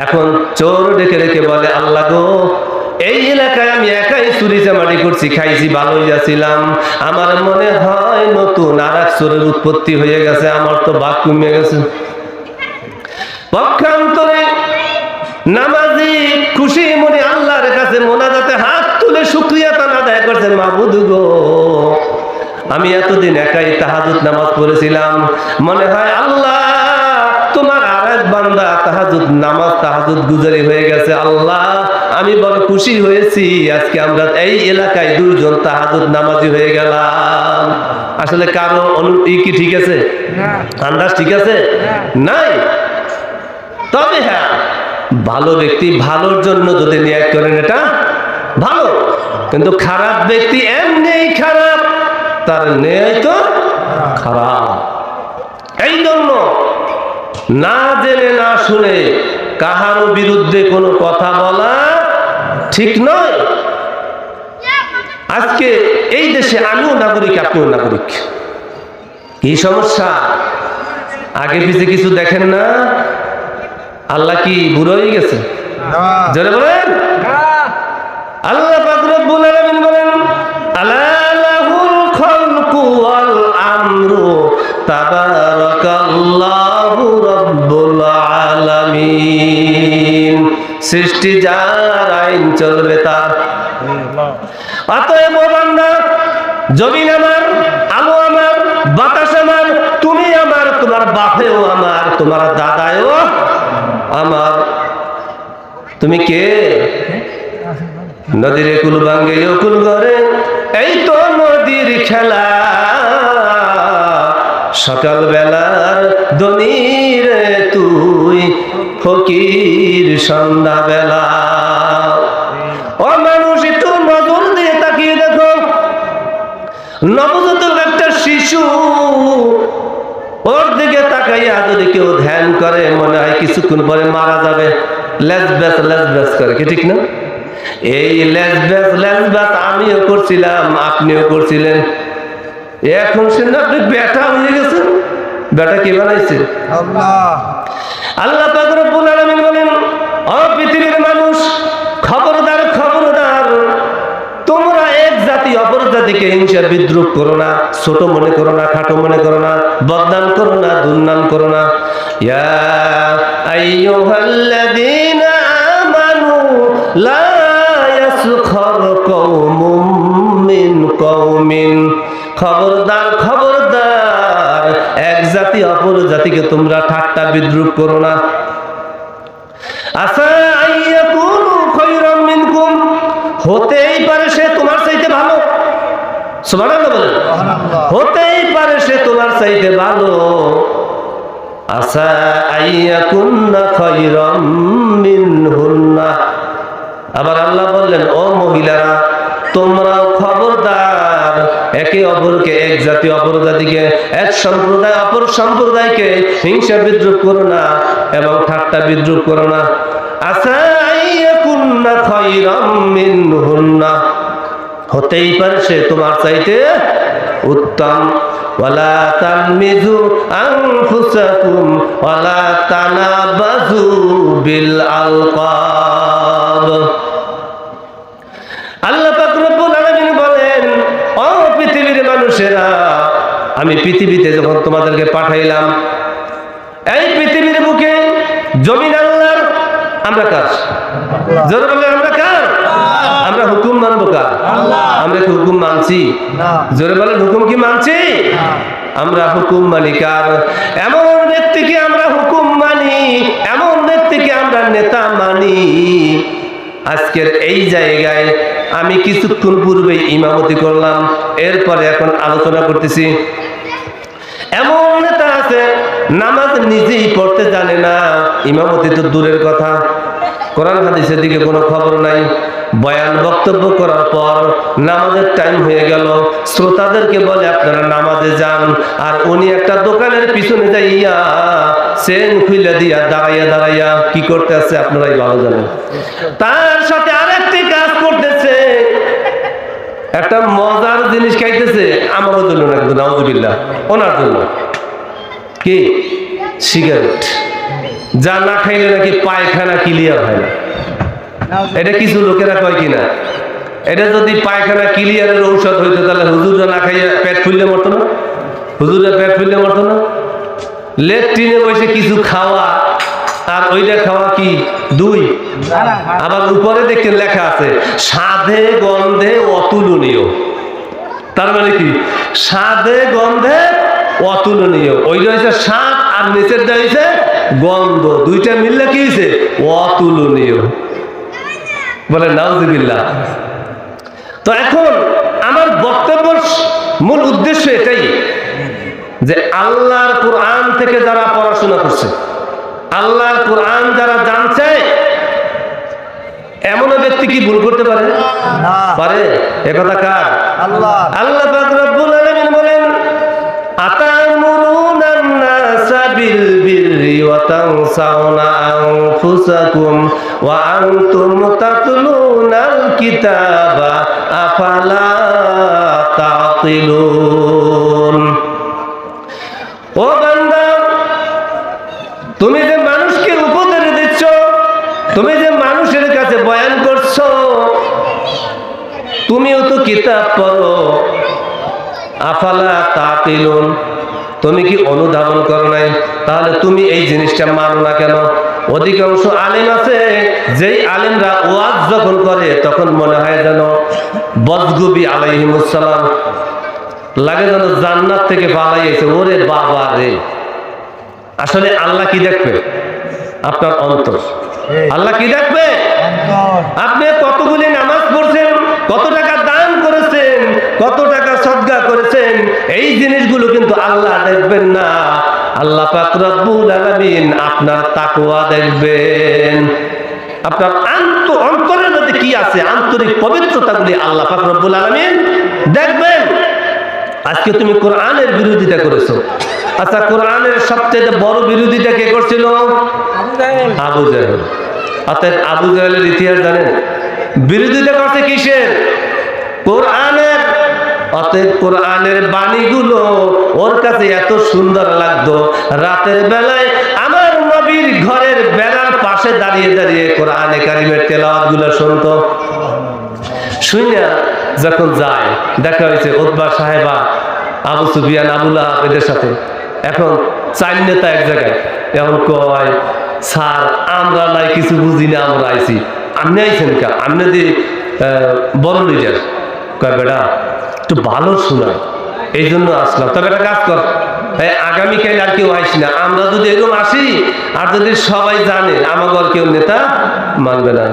এখন চোর ডেকে রেখে বলে, আল্লাহ গো, এই এলাকায় আমি একাই চুরি চামারি করছি, খাইছি, ভালোই যাচ্ছিলাম, আমার মনে হয় নতুন আর এক চোরের উৎপত্তি হয়ে গেছে, আমার তো বাক কমে গেছে। পক্ষান্তরে নামাজি খুশি মনে আল্লাহর কাছে মোনাজাতে হাত তুলে শুকরিয়া তান আদায় করছে, মাবুদ গো, আমি এতদিন একাই তাহাজ্জুদ নামাজ পড়েছিলাম, মনে হয় আল্লাহ তোমার আরেক বান্দা তাহাজ্জুদ নামাজ তাহাজ্জুদ গুজারি হয়ে গেছে। আল্লাহ আমি বড় খুশি হয়েছি, আজকে আমরা এই এলাকায় 2 জন তাহাজ্জুদ নামাজি হয়ে গেলাম। আসলে কারো কি ঠিক আছে? আন্দাজ ঠিক আছে? নাই। তবে হ্যাঁ, ভালো ব্যক্তি ভালোর জন্য যদি নিয়াত করেন এটা ভালো, কিন্তু খারাপ ব্যক্তি এমনিই খারাপ, তার ন্যায় তো খারাপ। এই জন্য না জেনে না শুনে কাহারও বিরুদ্ধে কোনো কথা বলা ঠিক নয়। আজকে এই দেশে আমিও নাগরিক, আপনিও নাগরিক। কি সমস্যা? আগে পিছে কিছু দেখেন না? আল্লাহ কি বুড়ো হয়ে গেছে? জোরে বলেন। আল্লাহ পাক রব্বুল আলামিন বলেন, আলা লাহুল খালকু ওয়াল আমরু তাবারাকাল্লাহু রাব্বুল আলামিন। সৃষ্টি যার, আইন চলবে তার। অতএব বান্দা, জমিন আমার, আলো আমার, বাতাস আমার, তুমি আমার, তোমার বাপেও আমার, তোমার দাদাও আমার। তুমি কে? নদীর কুল ভাঙ্গে কুল করে, এই তো নদীর খেলা, সকাল বেলার দনির তুই, ফকির সন্ধ্যা বেলা। ও মানুষ, একটু নজর দিয়ে তাকিয়ে দেখো, নবজাতক একটা শিশু, ওর দিকে তাকাইয়া যদি কেউ ধ্যান করে, মনে হয় কিছুক্ষণ পরে মারা যাবে। লেজ ব্যাস করে, কি ঠিক না? এই লেজ ব্যাস আমিও করছিলাম, আপনিও করছিলেন। এখন শুনে আপনি বেটা হয়ে গেছেন। বেটা কে বানাইছে? আল্লাহ পাক রব্বুল আলামিন বলেন, ও পৃথিবীর মানুষ, খবরদার খবরদার, তোমরা এক জাতি অপর জাতিকে হিংসা বিদ্রুপ করো না, ছোট মনে করো না, খাটো মনে করো না, বদনাম করো না, দুর্নাম করো না। ইয়া আইয়ুহাল্লাযীনা আমানু লা ইয়াসখর কওমুম মিন কওমিন। খবরদার খবরদার, এক জাতি অপর জাতিকে তোমরা ঠাট্টা বিদ্রুপ করো না। আসা আইয়াকুনু খায়রাম মিনকুম, হতেই পারে সে তোমার চাইতে ভালো। সুবহানাল্লাহ বলেন। হতেই পারে সে তোমার চাইতে ভালো। আসা আইয়াকুন্না খায়রাম মিনহুন্না। আবার আল্লাহ বললেন, ও মহিলারা, তোমরাও খবরদার, একে অপরকে, এক জাতি অপর জাতিকে, এক সম্প্রদায় অপর সম্প্রদায়কে হিংসা বিদ্রুপ করো না এবং ঠাট্টা বিদ্রুপ করো না। আসা আইয়াকুন্না খায়রাম মিনহুন্না, হতেই পারে সে তোমার চাইতে উত্তম। ওয়ালা তালমিজু আনফুসাকুম ওয়ালা তানাবাজু বিল আলকাব। আল্লাহ পাক রব্বুল আলামিন বলেন, ও পৃথিবীর মানুষেরা, আমি পৃথিবীতে যখন তোমাদেরকে পাঠাইলাম, এই পৃথিবীর বুকে জমিন আল্লাহর, আমরা কার? জোরে বলেন, আমরা কার? আমরা হুকুম মানবো কার? আমরা কি হুকুম মানছি? জোরে বলেন, হুকুম কি মানছি? আমরা হুকুম মানি কার? এমন ব্যক্তিকে আমরা হুকুম মানি, এমন ব্যক্তিকে আমরা নেতা মানি। আজকের এই জায়গায় আমি কিছুক্ষণ পূর্বে ইমামতি করলাম, এরপরে এখন আলোচনা করতেছি। এমন নেতা আছে নামাজ নিজেই পড়তে জানে না, ইমামতি তো দূরের কথা, কোরআন হাদিসের দিকে কোনো খবর নাই। বয়ান বক্তব্য করার পর নামাজের টাইম হয়ে গেল, শ্রোতাদেরকে বলে আপনারা নামাজে যান, আর উনি একটা দোকানের পিছনে যাইয়া চেন খুলে দিয়া দাঁড়াইয়া দাঁড়াইয়া কি করতে আছে আপনারাই ভালো জানেন। তার সাথে আরেকটি কাজ করতেছে, একটা মজার জিনিস খাইতেছে, আমাদের জন্য না, কিন্তু নাউজুবিল্লাহ ওনার জন্য। কি? সিগারেট। যা না খাইলে নাকি পায়খানা ক্লিয়ার হয় না। এটা কিছু লোকেরা কয় কিনা, এটা যদি পায়খানা ক্লিয়ারের ঔষধ হইতো তাহলে হুজুররা না খাইয়া পেট ফুললে মরতো না? হুজুররা পেট ফুললে মরতো না? লেট্রিনে বসে কিছু খাওয়া আর ওইটা খাওয়া কি দুই? আবার উপরে দেখতে লেখা আছে স্বাদে গন্ধে অতুলনীয়। তার মানে কি? স্বাদে গন্ধে অতুলনীয়। ওইটা হচ্ছে স্বাদ আর নিচেরটা হয়েছে গন্ধ, দুইটা মিললে কি হয়েছে? অতুলনীয়। বলে নাউজুবিল্লাহ। তো এখন আমার বক্তব্যের মূল উদ্দেশ্য এটাই যে আল্লাহর কোরআন থেকে যারা পড়াশোনা করছে, আল্লাহর কোরআন যারা জানছে, এমন ব্যক্তি কি ভুল করতে পারে? পারে? একথা কার? আল্লাহ। আল্লাহ পাক রব্বুল আলামিন বলেন আতামুরুনান নাসা বিল বিররি ওয়া তানসাউনা আনফুসাকুম ওয়া আনতুম তাতলুনাল কিতাবা আফালা তাকিলুন। ও বান্দা, তুমি যে মানুষকে উপদেশ দিচ্ছ, তুমি যে মানুষের কাছে বয়ান করছো, তুমিও তো কিতাব পড়ো। আফালা তাকিলুন, তুমি কি অনুধাবন করো নাই? তাহলে তুমি এই জিনিসটা মানো না কেন? অধিকাংশ আলেম আছে, যেই আলেমরা ওয়াজ যখন করে তখন মনে হয় যেন বজগুবি আলাইহিমুস সালাম, লাগে যেন জান্নাত থেকে পালাইয়েছে। ওরে বাবা রে! আসলে আল্লাহ কি দেখবে? আপনার অন্তর। আল্লাহ কি দেখবে? আপনি কতগুলি নামাজ পড়ছেন, কত টাকা দান করেছেন, কত টাকা সদকা করেছেন, এই জিনিসগুলো কিন্তু আল্লাহ দেখবেন না। আল্লাহ পাক রব্বুল আলামিন আপনার তাকওয়া দেখবেন, আপনার অন্তরের মধ্যে কি আছে, আন্তরিক পবিত্রতাগুলি আল্লাহ পাক রব্বুল আলামিন দেখবেন। আজকে তুমি কোরআনের বিরোধিতা করেছো। আচ্ছা, কোরআনের সবচেয়ে বড় বিরোধিতা কে করছিল? আবু জাহেল। অর্থাৎ আবু জাহেলের ইতিহাস জানেন? বিরোধিতা করছে কিসের? কোরআনের। অতএব কোরআনের বাণীগুলো ওর কাছে এত সুন্দর লাগতো, রাতের বেলায় আমার নবীর ঘরের বেড়ার পাশে দাঁড়িয়ে দাঁড়িয়ে কোরআনে কারিমের তেলাওয়াতগুলো শুনতো। শুনিয়া যখন যায়, দেখা হয়েছে উতবা সাহেবা, আবু সুফিয়ান, আবু লাহাব এদের সাথে। এখন চার নেতা এক জায়গায়, এখন কয় স্যার আমরা নাই কিছু বুঝি না, আমরা আইছি, আপনি আইছেন কা? আপনি যে বড় লিডার। কয় বেটা একটু ভালো শোনায়, এই জন্য আসলাম। তবে একটা কাজ কর, আগামীকাল আর কেউ আইস না। আমরা যদি এরকম আসি আর যদি সবাই জানে, আমাকে আর কেউ নেতা মানবে না।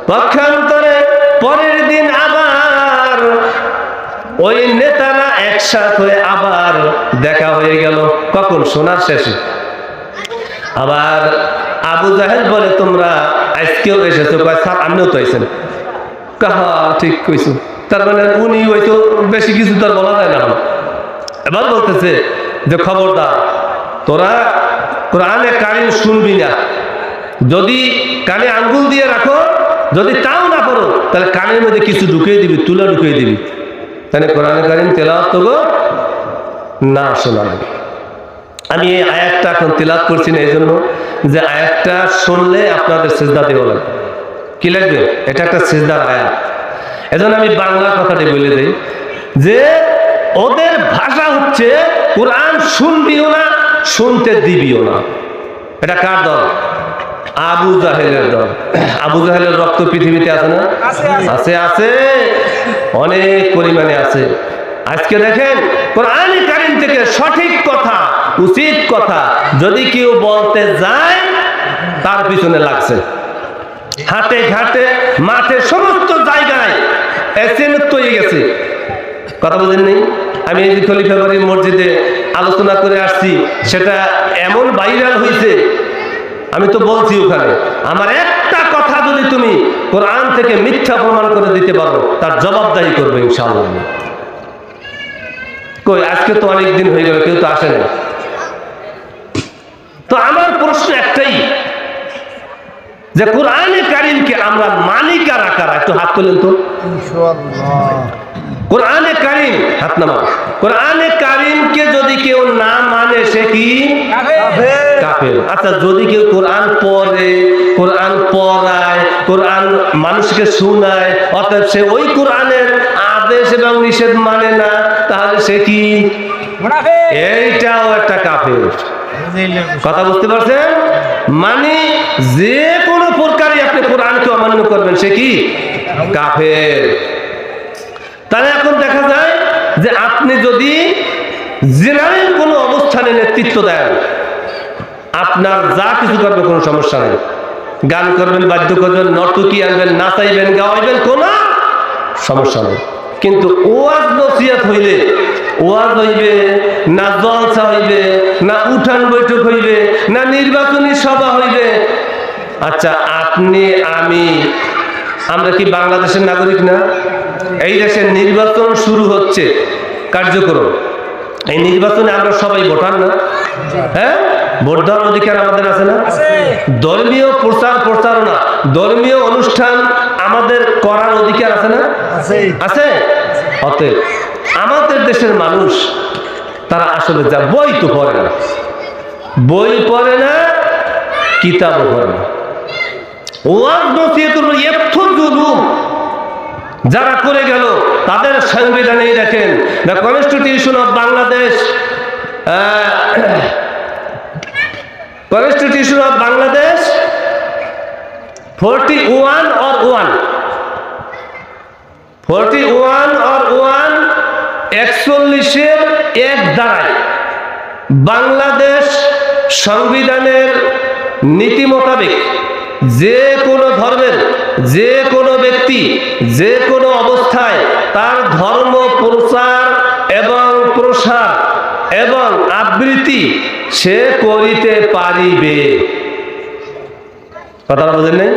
পক্ষান্তরে পরের দিন আবার ওই নেতারা একসাথ হয়ে আবার দেখা হয়ে গেল। কখন? শোনার শেষে। আবার আবু জাহেল বলে তোমরা আজকেও এসেছো? স্যার আপনিও তো আইছেন। কাহা ঠিক কইছো। তার মানে উনি হয়তো বেশি কিছু তার বলা যায় না। এবার বলতেছে যে খবরদার, তোরা কোরআনে কারিম শুনবি না। যদি কানে আঙ্গুল দিয়ে রাখো, যদি তাও না করো, তাহলে কানের মধ্যে কিছু ঢুকিয়ে দিবি, তুলা ঢুকিয়ে দিবি। তাহলে কোরআনে কারিম তেলাওয়াত তো না শোনা লাগে। আমি এই আয়াতটা এখন তেলাওয়াত করছি না এই জন্য যে আয়াতটা শুনলে আপনাদের সিজদা দেওয়া লাগবে। কি লাগবে? এটা একটা সিজদার আয়াত। এজন্য আমি বাংলা কথাটি বলে দিই যে ওদের ভাষা হচ্ছে কোরআন শুনবিও না, শুনতে দিবিও না। এটা কার দল? আবু জাহেলের দল। আবু জাহেলের রক্ত পৃথিবীতে আছে না? আছে, আছে, অনেক পরিমাণে আছে। আজকে দেখেন কোরআনে কারীম থেকে সঠিক কথা, উচিত কথা যদি কেউ বলতে যায় তার পিছনে লাগছে। হাটে ঘাটে মাঠে সমস্ত জায়গায় এসএমএস তৈরি গেছে। কথা বুঝেন নেই? আমি এই যে খলিফা বাড়ির মসজিদে আলোচনা করে আসছি, সেটা এমন ভাইরাল হয়েছে, আমি তো বলছি ওখানে আমার একটা কথা যদি তুমি কোরআন থেকে মিথ্যা প্রমাণ করে দিতে পারো তার জবাবদাহি করবে ইনশাআল্লাহ। কই আজকে তো অনেক দিন হয়ে গেল, কেউ তো আসে না। তো আমার প্রশ্ন একটাই যে কোরআনে কারীমকে আমরা মানি কারা কারা? একটু হাত তোলেন তো। কোরআনে কারীম, হাত নামা। কোরআনে কারীমকে যদি কেউ না মানে সে কি? কাফের। আচ্ছা, যদি কেউ কোরআন পড়ে, কোরআন পড়ায়, কোরআন মানুষকে শোনায়, অর্থাৎ সে ওই কোরআনের আদেশ এবং নিষেধ মানে না, তাহলে সে কি? এইটাও একটা কাফের। কথা বুঝতে পারছেন? মানে যে কোনো প্রকারই আপনি কোরআনকে অমান্য করবেন সে কি? কাফের। তাহলে এখন দেখা যায় যে আপনি যদি জেনারেল কোনো অবস্থানে নেতৃত্ব দেন, আপনার যা কিছু করবে কোনো সমস্যা নেই। গান করবেন, বাদ্য করবেন, নর্তকী আনবেন, নাচাইবেন, গাওয়াইবেন, কোনো সমস্যা নেই। কিন্তু ওয়াজ নসিহত হইলে, ওয়াজ হইবে না, জলসা হইবে না, উঠান বৈঠক হইবে না, নির্বাচনী সভা হইবে। আচ্ছা, আপনি আমরা কি বাংলাদেশের নাগরিক না? এই দেশের নির্বাচন শুরু হচ্ছে কার্যক্রম। এই নির্বাচনে আমরা সবাই ভোটার না? হ্যাঁ, ভোট দেওয়ার অধিকার আমাদের আছে না? ধর্মীয় প্রচার প্রচারণা, ধর্মীয় অনুষ্ঠান আমাদের করার অধিকার আছে না? আছে। অতএব আমাদের দেশের মানুষ তারা আসলে যা বই তো পড়ে না, বই পড়ে না, কিতাবও পড়ে না। ওয়াজ নসিহতের এত জুলুম যারা করে গেল তাদের সংবিধানেই দেখেন, the constitution of Bangladesh, constitution of Bangladesh 41 or 1 41 এক ধারায় বাংলাদেশ সংবিধানের নীতি মোতাবেক যে কোনো ধর্মের যে কোনো ব্যক্তি যে কোনো অবস্থায় তার ধর্ম প্রচার এবং প্রসার এবং আবৃত্তি সে করিতে পারিবে। কথা বুঝেন নাই?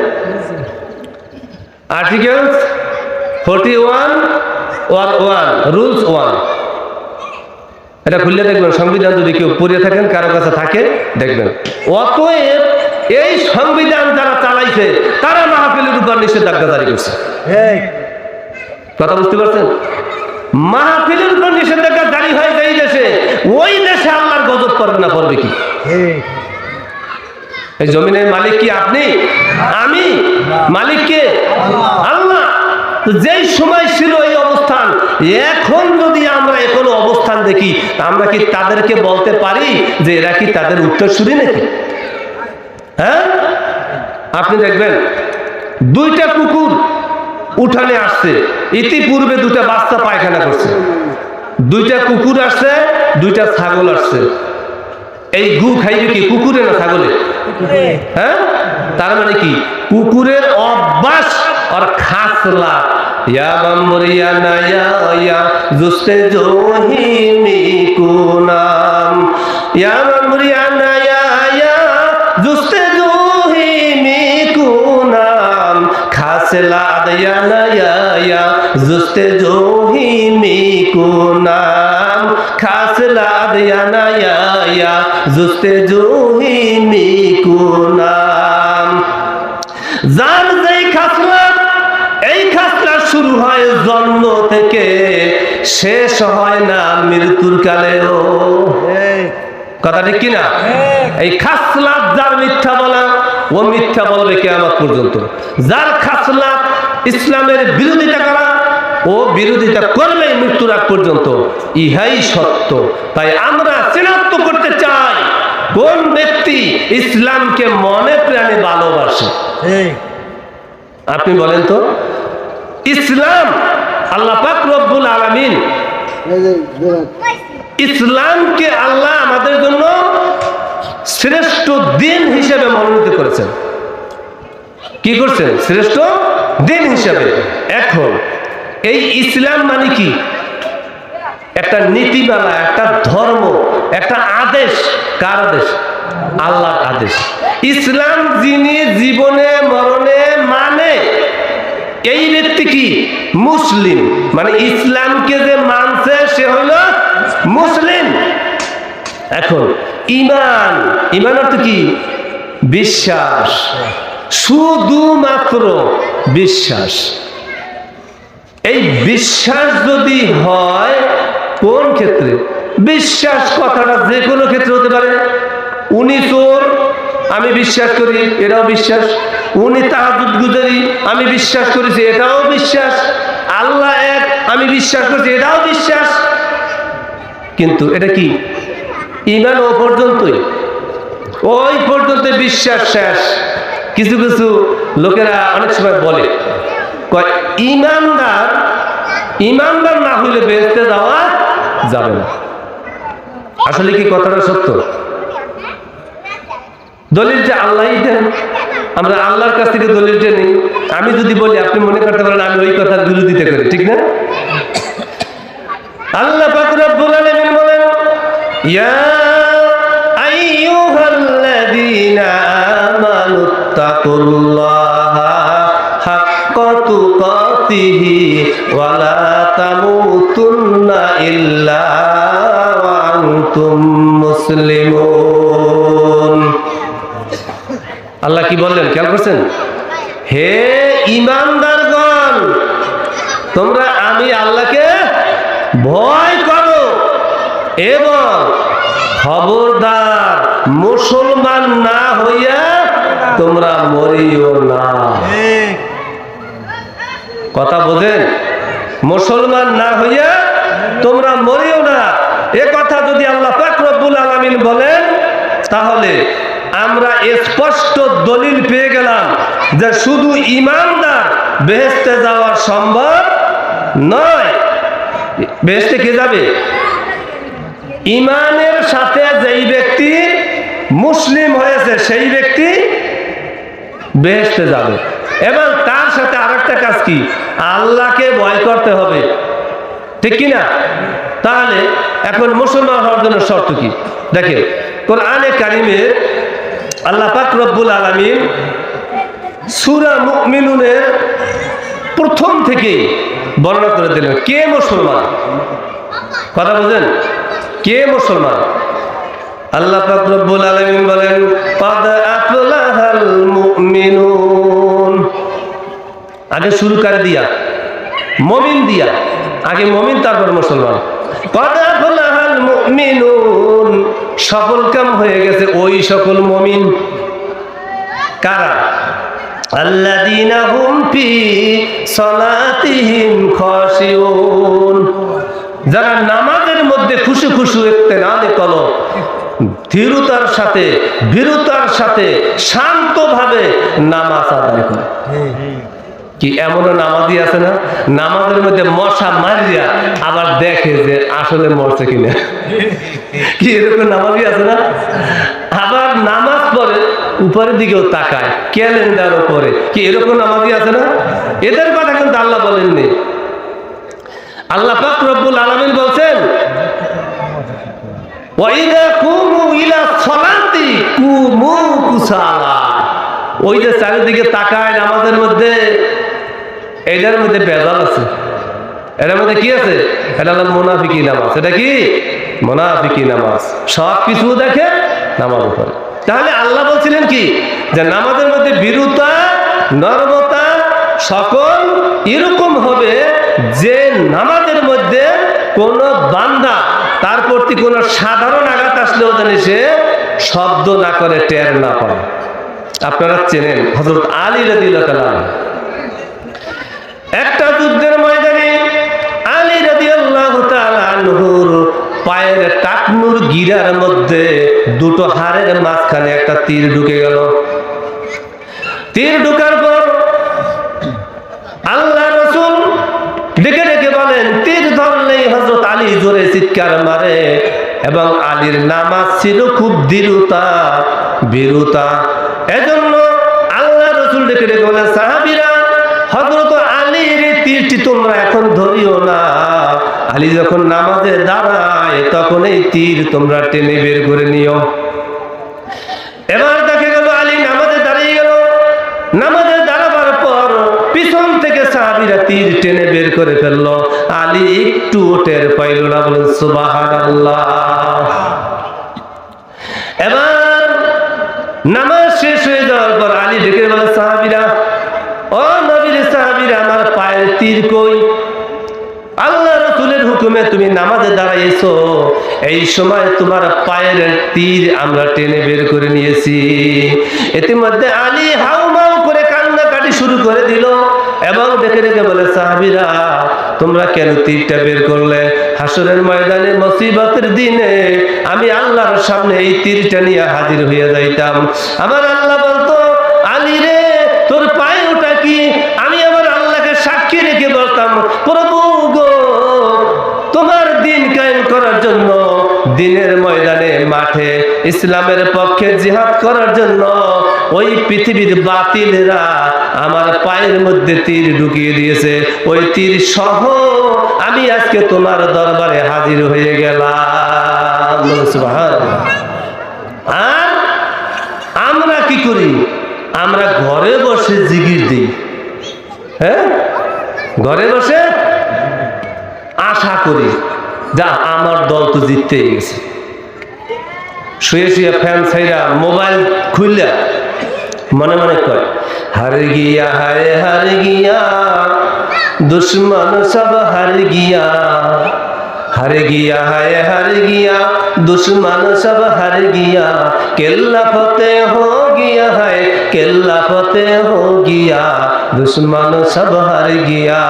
আর্টিকেল 41 or 1 রুলস 1, এটা খুললে দেখবেন, সংবিধান যদি কেউ পড়ে থাকেন, কারো কাছে থাকে দেখবেন। অতএব এই সংবিধান যারা চালাইছে তারা মাহফিলের উপর নিষেধাজ্ঞা জারি করছে। কথা বুঝতে পারছেন? মাহফিলের উপর নিষেধাজ্ঞা জারি হয় এই দেশে, ওই দেশে আল্লাহর গজব করবে না, করবে কি? এই জমিনের মালিক কি আপনি? আমি? মালিক কে? আল্লাহ। যেই সময় ছিল এই অবস্থান, এখন যদি আমরা এখনো অবস্থান দেখি, আমরা কি তাদেরকে বলতে পারি যে এরা কি তাদের উত্তরসূরি নাকি? হ্যাঁ, আপনি দেখবেন দুইটা কুকুর উঠানে আসছে, ইতিপূর্বে দুটা বাচ্চা পায়খানা করছে। দুইটা কুকুর আসছে, দুইটা ছাগল আসছে। এই গু খাইবে কি, কুকুরে না ছাগলে? হ্যাঁ, তার মানে কি কুকুরের অভ্যাস আর খাসলা। ইয়া বামরিয়া নায়া ইয়া জুস্তে জোহিমি কুনাম, ইয়া বামরিয়া নায়া ইয়া জুস্তে জোহিমি কুনাম, খাসলা আদয়া নায়া ইয়া জুস্তে জোহিমি কুনাম, খাসলা আদয়া নায়া ইয়া জুস্তে জোহিমি কুনাম। যার যেই খাসলাত, এই খাসলাত শুরু হয় জন্ম থেকে, শেষ হয় না মৃত্যুর কালেও। কথা ঠিক কিনা? এই খাসলাত যার মিথ্যা বলা, ও মিথ্যা বলবে কিয়ামত পর্যন্ত। যার খাসলাত ইসলামের বিরোধিতা করা, ও বিরোধিতা করবে মৃত্যুর আগ পর্যন্ত। ইহাই সত্য। তাই আমরা চিনাক্ত করতে চাই কোন ব্যক্তি ইসলামকে মনে প্রাণে ভালোবাসে। আপনি বলেন তো, ইসলাম আল্লাহ পাক রব্বুল আলামিন ইসলামকে আল্লাহ আমাদের জন্য শ্রেষ্ঠ দিন হিসেবে মনোনীত করেছেন। কি করছেন? শ্রেষ্ঠ দিন হিসেবে। এখন এই ইসলাম মানে কি? একটা নীতিমালা, একটা ধর্ম, একটা আদেশ। কার আদেশ? আল্লাহর আদেশ। ইসলাম যিনি জীবনে মরণে মানে, এই ব্যক্তি কি? মুসলিম। মানে ইসলামকে যে মানছে সে হইল মুসলিম। এখন ঈমান, ঈমান অর্থ কি? বিশ্বাস, শুধুমাত্র বিশ্বাস। এই বিশ্বাস যদি হয় কোন ক্ষেত্রে? বিশ্বাস কথাটা যে কোনো ক্ষেত্রে হতে পারে। উনি চোর, আমি বিশ্বাস করি, এটাও বিশ্বাস। উনি তাহাজ্জুদ গুজারি, আমি বিশ্বাস করেছি, এটাও বিশ্বাস। আল্লাহ এক, আমি বিশ্বাস করছি, এটাও বিশ্বাস। কিন্তু এটা কি? ঈমান ও পর্যন্তই, ওই পর্যন্ত বিশ্বাস শেষ। কিছু কিছু লোকেরা অনেক সময় বলে, কয় ঈমানদার, ঈমানদার না হইলে বেহেশতে যাওয়া যাবে না। আসলে কি কথাটা সত্য? দলিল যে আল্লাহই দেন, আমরা আল্লাহর কাছ থেকে দলিলটা নেই। আমি যদি বলি আপনি মনে করতে পারেন আমি ওই কথার বিরোধিতা করি, ঠিক না? আল্লাহ পাক রব্বুল আলামিন বলেন, ইয়া আইয়ুহাল্লাযীনা আমানুত্তাকুল্লাহা হাক্কা তুকাতিহি ওয়া লা তামুতুন্না ইল্লা ওয়া আনতুম মুসলিমুন। আল্লাহ কি বললেন খেয়াল করছেন? হে ঈমানদারগণ, তোমরা আমি আল্লাহকে ভয় করো এবং খবরদার মুসলমান না হইয়া তোমরা মরিও না। কথা বোঝেন? মুসলমান না হইয়া তোমরা মরিও না। এ কথা যদি আল্লাহ পাক রব্বুল আলামিন বলেন, তাহলে আমরা স্পষ্ট দলিল পেয়ে গেলাম যে শুধু ঈমানদার বেহেশতে যাওয়া সম্ভব নয়। বেহেশতে কে যাবে? ঈমানের সাথে যেই ব্যক্তি মুসলিম হয়েছে সেই ব্যক্তি বেহেশতে যাবে। এবং তার সাথে আরেকটা কাজ কি? আল্লাহকে ভয় করতে হবে, ঠিক কিনা? তাহলে এখন মুসলমান হওয়ার জন্য শর্ত কি? দেখেন কোরআনে কারিমে আল্লাহ পাক রব্বুল আলামিন সূরা মুমিনুনের প্রথম থেকে বর্ণনা করে দিলেন কে মুসলমান। কথা বুঝেন? কে মুসলমান? আল্লাহ পাক রব্বুল আলামিন বলেন, ক্বাদ আফলাহাল মুমিনুন। আগে শুরু করে দিয়া মুমিন দিয়া, আগে মুমিন তারপর মুসলমান। ক্বাদ আফলাহাল মুমিনুন, সফল কাম হয়ে গেছে ওই সকল মুমিন। কারা? আল্লাযীনা হুম ফি সালাতিহিম খাশিউন, যারা নামাজের মধ্যে খুশু খুশু ইত্তেনাদে কলব, ধীরতার সাথে ভীরুতার সাথে শান্তভাবে নামাজ আদায় করে। কি এমনও নামাজি আছে না, নামাজের মধ্যে মশা মারিয়া আবার দেখে যে আসলে মরছে কিনা? কি এরকম নামাজি আছে না? আবার নামাজ পড়ে উপরের দিকেও তাকায়, ক্যালেন্ডার উপরে। কি এরকম নামাজি আছে না? এদের কথা কিন্তু আল্লাহ বলেননি। আল্লাহ পাক রব্বুল আলামিন বলছেন, ওয়াইদা কুমু ইলা সলাতি কুমু কুসালা। ওই যে চারিদিকে তাকায় নামাজের মধ্যে, এটার মধ্যে বেজাল আছে। এটার মধ্যে কি আছে? এটা হলো মুনাফিকি নামাজ। এটা কি? মুনাফিকি নামাজ। সব কিছু দেখে নামাজ পড়ে। তাহলে আল্লাহ বলছিলেন কি? যে নামাজের মধ্যে ভীরুতা, নরমতা সকল এরকম হবে যে নামাজের মধ্যে কোন বান্দা তার প্রতি কোন সাধারণ আঘাত আসলেও যেন সে শব্দ না করে, টের না পায়। আপনারা চেনেন হযরত আলী রাদিয়াল্লাহু তাআলা, একটা যুদ্ধের ময়দানে আলী রাদিয়াল্লাহু তাআলা আনহুর পায়ের টাকনুর গিরার মধ্যে দুটো হাড়ের মাঝখানে একটা তীর ঢুকে গেল। তীর ঢোকার পর আল্লাহ রাসূল ডেকে ডেকে বলেন, তীর ধরলেই হযরত আলী চিৎকার মারে। এবং আলীর নামাজ ছিল খুব ভীরুতা। এজন্য আল্লাহ রাসূল ডেকে ডেকে বলেন, সাহাবীরা, হযরত আলীর তীরটি তোমরা এখন ধরিও না। আলী যখন নামাজে দাঁড়ায় তখন এই তীর তোমরা টেনে বের করে নিও। এবার দেখে গেল আলী নামাজে দাঁড়িয়ে গেল। নামাজে দাঁড়াবার পর পিছন থেকে সাহাবীরা তীর টেনে বের করে ফেললো। আলী একটু টের পাইল না। বলেন সুবহানাল্লাহ। এবার নামাজ শেষ হয়ে যাওয়ার পর আলী ডেকে বলে, সাহাবীরা, ও নবীর সাহাবীরা, আমার পায়ের তীর কই? আল্লাহ রাসূলের হুকুমে তুমি নামাজে দাঁড়াইছো, এই সময় তোমার পায়ের তীর আমরা টেনে বের করে নিয়েছি। ইতিমধ্যে আলী হাউমাউ করে কান্নাকাটি শুরু করে দিল এবং ডেকে ডেকে বলে, সাহাবীরা, তোমরা কেন তীরটা বের করলে? হাসরের ময়দানে মুসিবতের দিনে আমি আল্লাহর সামনে এই তীরটা নিয়ে হাজির হয়ে যাইতাম। আমার আল্লাহ বলতো, আলী রে, তোর পায়ে ওটা কি? আমি আমার আল্লাহকে সাক্ষী রেখে বলতাম, প্রভু গো, তোমার দিন কায়েম করার জন্য, দিনের ময়দানে মাঠে ইসলামের পক্ষে জিহাদ করার জন্য ওই পৃথিবীর বাতিলেরা আমার পায়ের মধ্যে তীর ঢুকিয়ে দিয়েছে। ওই তীর সহ আমি আজকে তোমার দরবারে হাজির হয়ে গেলাম। সুবহানাল্লাহ। আর আমরা কি করি? আমরা ঘরে বসে জিকির দিই। হ্যাঁ, ঘরে বসে আশা করি, যা আমার দল তো জিততেই গেছে। শুয়ে শুয়ে ফ্যান ছাইরা মোবাইল খুললা মনে মনে কয়, হার গিয়া হায় হার গিয়া, দুশ্মন সব হার গিয়া, হার গিয়া হায় হার গিয়া, দুশ্মন সব হার গিয়া, কেল্লা ফতে হো গিয়া হায়, কেল্লা ফতে হো গিয়া, দুশ্মন সব হার গিয়া।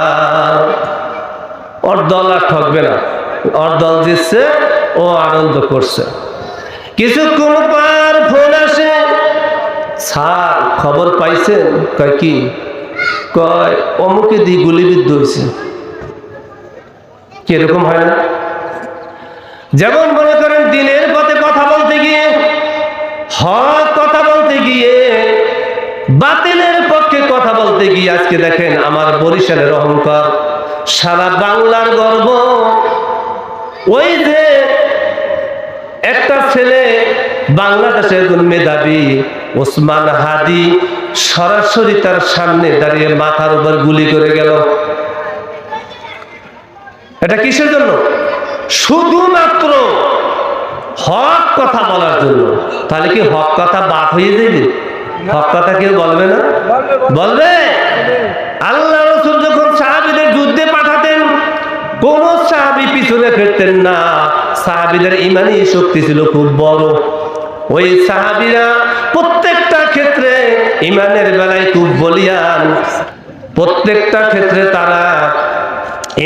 ওর দল আর ঠকবে না, ওর দল জিতছে, ও আনন্দ করছে। কিছুক্ষণ পর ফোন আসে, স্যার খবর পাইছেন? কয় কি? কয় অমুকে দিয়ে গুলিবিদ্ধ হয়েছে। কিরকম হয় না? যেমন মনে করেন দিনের পথে কথা বলতে গিয়ে, হক কথা বলতে গিয়ে, বাতিলের পক্ষে কথা বলতে গিয়ে, আজকে দেখেন আমার বরিশালের অহংকার, সারা বাংলার গর্ব, ওই যে একটা ছেলে বাংলাদেশের একজন মেধাবী ওসমান হাদি সরাসরি তার সামনে দাঁড়িয়ে মাথার উপর গুলি করে গেল। এটা কিসের জন্য? শুধুমাত্র হক কথা বলার জন্য। তাহলে কি হক কথা বাদ হয়ে যাবে? হক কথা কেউ বলবে না? বলবে। আল্লাহ রাসূল যখন সাহাবীদের যুদ্ধে পাঠাতেন, কোন সাহাবী পিছনে ফিরতেন না। সাহাবীদের ঈমানী শক্তি ছিল খুব বড়। ওই সাহাবীরা প্রত্যেকটা ক্ষেত্রে ঈমানের বেলায় খুব বলিয়ান, প্রত্যেকটা ক্ষেত্রে তারা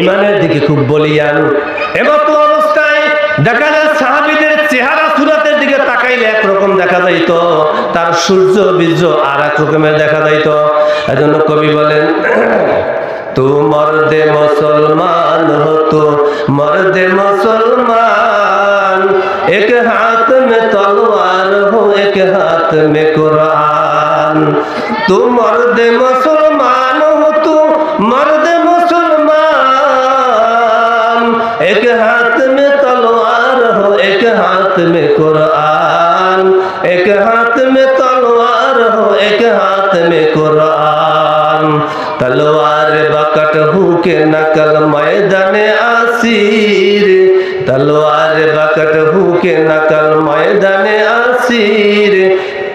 ঈমানের দিকে খুব বলিয়ান। এমত অবস্থায় দেখা যায় সাহাবীদের চেহারা সুরাতের দিকে তাকাইলে একরকম দেখা যাইত, তার সূর্য বীর্য আর এক রকমের দেখা যাইত। এজন্য কবি বলেন, তু মর্দে মুসলমান হো, তু মর্দে মুসলমান, এক হাত মে তলওয়ার হো, এক হাত মে কুরআন। তু মর্দে মুসলমান হো, তু মর্দে মুসলমান, এক হাত মে তলওয়ার হো, এক হাত মে কুরআন, এক হাত মে তলওয়ার হো, এক হাত মে কুরআন। तलवार बकट हूँ के नकल मैदाने आसीर, तलवार बकट हूँ के नकल मैदाने आसीर,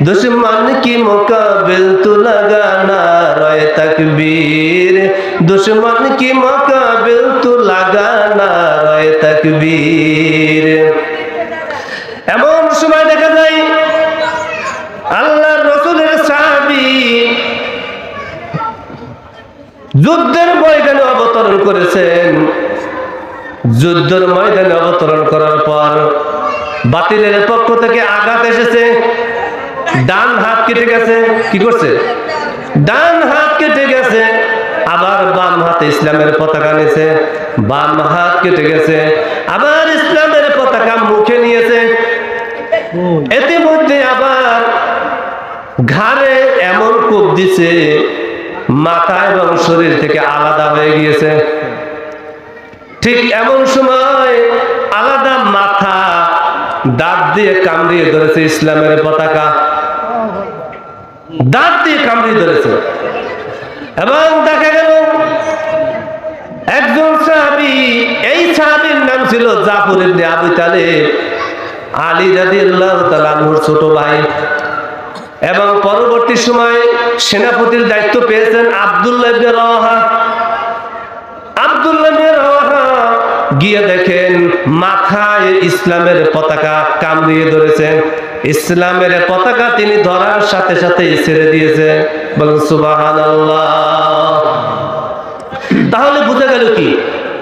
दुश्मन की मुकाबिल तू लगाना रोए तकबीर, दुश्मन की मुकाबिल तू लगाना रोए तकबीर। এমন সময় দেখা যায় আল্লাহর রাসূলের সাহাবী যুদ্ধের ময়দানে অবতরণ করেছেন। যুদ্ধের ময়দানে অবতরণ করার পর বাতিলের পক্ষ থেকে আঘাত এসেছে, ডান হাত কেটে গেছে। কি করছে? ডান হাত কেটে গেছে। আবার বাম হাতে ইসলামের পতাকা নিয়েছে, বাম হাত কেটে গেছে, আবার ইসলামের পতাকা মুখে নিয়েছে। এতে মধ্যে আবার ঘাড়ে এমন কোপ দিছে, মাথা এবং শরীর থেকে আলাদা হয়ে গিয়েছে। ঠিক এমন সময় আলাদা মাথা দাঁত দিয়ে কামড়িয়ে ধরেছে ইসলামের পতাকা, দাঁত দিয়ে কামড়িয়ে ধরেছে। এবং দেখা গেল একজন সাহাবী, এই সাহাবীর নাম ছিল জাফর ইবনে আবু তালেব, আলী রাদিয়াল্লাহু তাআলা আনহুর ছোট ভাই, এবং পরবর্তী সময় সেনাপতির দায়িত্ব পেয়েছেন আব্দুল্লাহ ইবনে রাওয়াহা। আব্দুল্লাহ ইবনে রাওয়াহা গিয়ে দেখেন মাথায় ইসলামের পতাকা কামড়িয়ে ধরেছে। ইসলামের পতাকা তিনি ধরার সাথে সাথে ছেড়ে দিয়েছে। বলেন সুবহানাল্লাহ। তাহলে বোঝা গেল কি,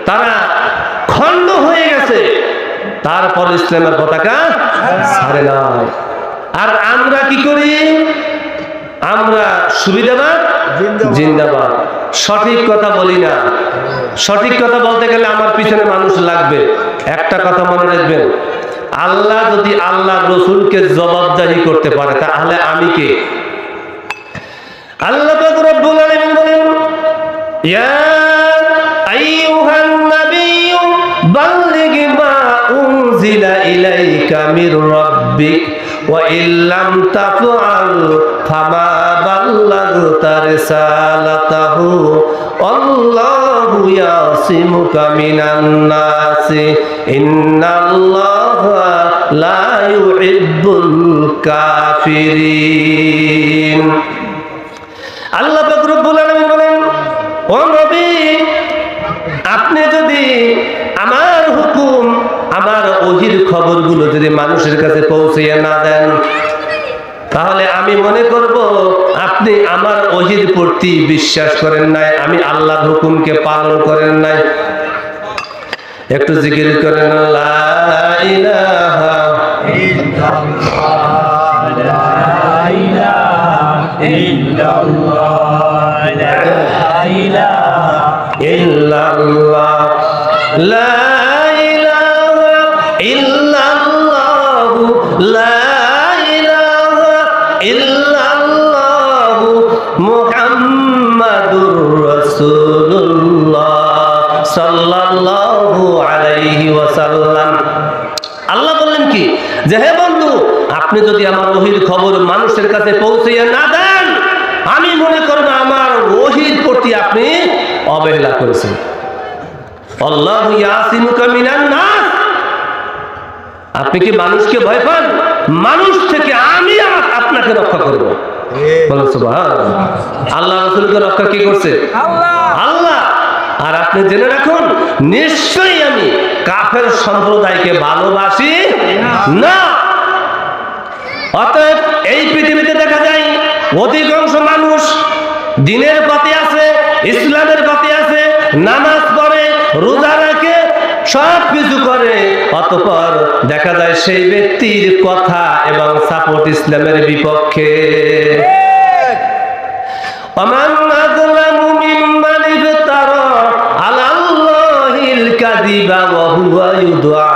তারা খণ্ড হয়ে গেছে, তারপর ইসলামের পতাকা ছাড়ে নাই। আর আমরা কি করি? আমরা সুবিধাবাদ জিন্দাবাদ, সঠিক কথা বলি না। সঠিক কথা বলতে গেলে আমার পিছনে মানুষ লাগবে। একটা কথা মনে রাখবেন, আল্লাহ যদি আল্লাহ রসুলকে জবাবদাহি করতে পারে, তাহলে আমি কে? আল্লাহ পাক রব্বুল আলামিন বলেন, ইয়া আইয়ুহান নাবিয়্যু বাল্লিগ মা উনজিলা ইলাইকা মির রাব্বিক ওয়া ইল্লাম তাফআল ফামা বাল্লাগতা রিসালাতাহু আল্লাহু ইয়াসিমুকা মিনান নাসি ইন্নাল্লাহা লা ইউহিব্বুল কাফিরিন। আল্লাহ পাক রব্বুল আলামিন বলেন, ও নবী, আপনি যদি আমার হুকুম, আমার ওহীর খবরগুলো যদি মানুষের কাছে পৌঁছিয়ে না দেন, তাহলে আমি মনে করব আপনি আমার ওহীর প্রতি বিশ্বাস করেন নাই, আমি আল্লাহর হুকুমকে পালন করেন নাই। একটু জিকির করেন, লা ইলাহা ইল্লাল্লাহ, লা ইলাহা ইল্লাল্লাহ, লা ইলাহা ইল্লাল্লাহ, লা ইলাহা ইল্লাল্লাহ, লা ইলাহা ইল্লাল্লাহ মুহাম্মাদুর রাসূলুল্লাহ সাল্লাল্লাহু আলাইহি ওয়াসাল্লাম। আল্লাহ বললেন কি, যে হে বন্ধু, আপনি যদি আমার ওহীর খবর মানুষের কাছে পৌঁছিয়ে না দেন, আমি মনে করব আমার ওহীর প্রতি আপনি অবহেলা করেছেন। আল্লাহু ইয়াসিমুকা মিনান নাস, আপনি কি মানুষকে ভয় পান? মানুষ থেকে আমি আপনাকে রক্ষা করব। বলেন সুবহানাল্লাহ। আল্লাহ রাসূলকে রক্ষা কি করছে? আল্লাহ। আর আপনি জেনে রাখুন, নিশ্চয়ই আমি কাফের সম্প্রদায়কে ভালোবাসি না। অতএব এই পৃথিবীতে দেখা যায় অধিকাংশ মানুষ দ্বীনের পথে আছে, ইসলামের পথে আছে, নামাজ পড়ে, রোজা রাখে, সব কিছু করে, অতঃপর দেখা যায় সেই ব্যক্তির কথা এবং সাপোর্ট ইসলামের বিপক্ষে। ওমান আযলামু মিম্মান ইফতারা আলাল্লাহিল কাযিবা ওয়া হুয়া ইউদআ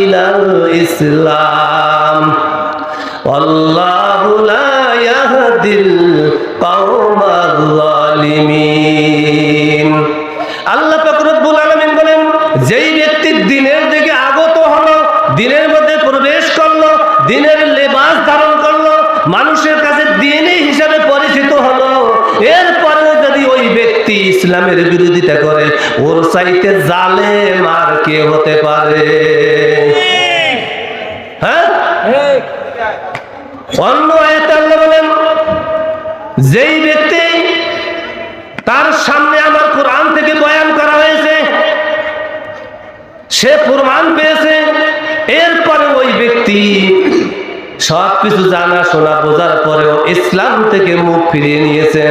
ইলাল ইসলাম আল্লাহু লা ইয়াহদিল কওমাল যালিমিন। আল্লাহ পাক রব্বুল আলামিন বলেন, যেই ব্যক্তি দ্বীনের দিকে আগত হলো, দ্বীনের মধ্যে প্রবেশ করলো, দ্বীনের লেবাস ধারণ করলো, মানুষের কাছে দ্বীনী হিসাবে পরিচিত হলো, এরপরেও যদি ওই ব্যক্তি ইসলামের বিরোধিতা করে, ওর চাইতে জালেম আর কে হতে পারে? হ্যাঁ, অন্য আয়াতে আল্লাহ বলেন, যেই ব্যক্তি তার সামনে আমার কোরআন থেকে বয়ান করা হয়েছে, সে প্রমাণ পেয়েছে, এরপরে ওই ব্যক্তি সবকিছু জানা শোনা বোঝার পরেও ইসলাম থেকে মুখ ফিরিয়ে নিয়েছে,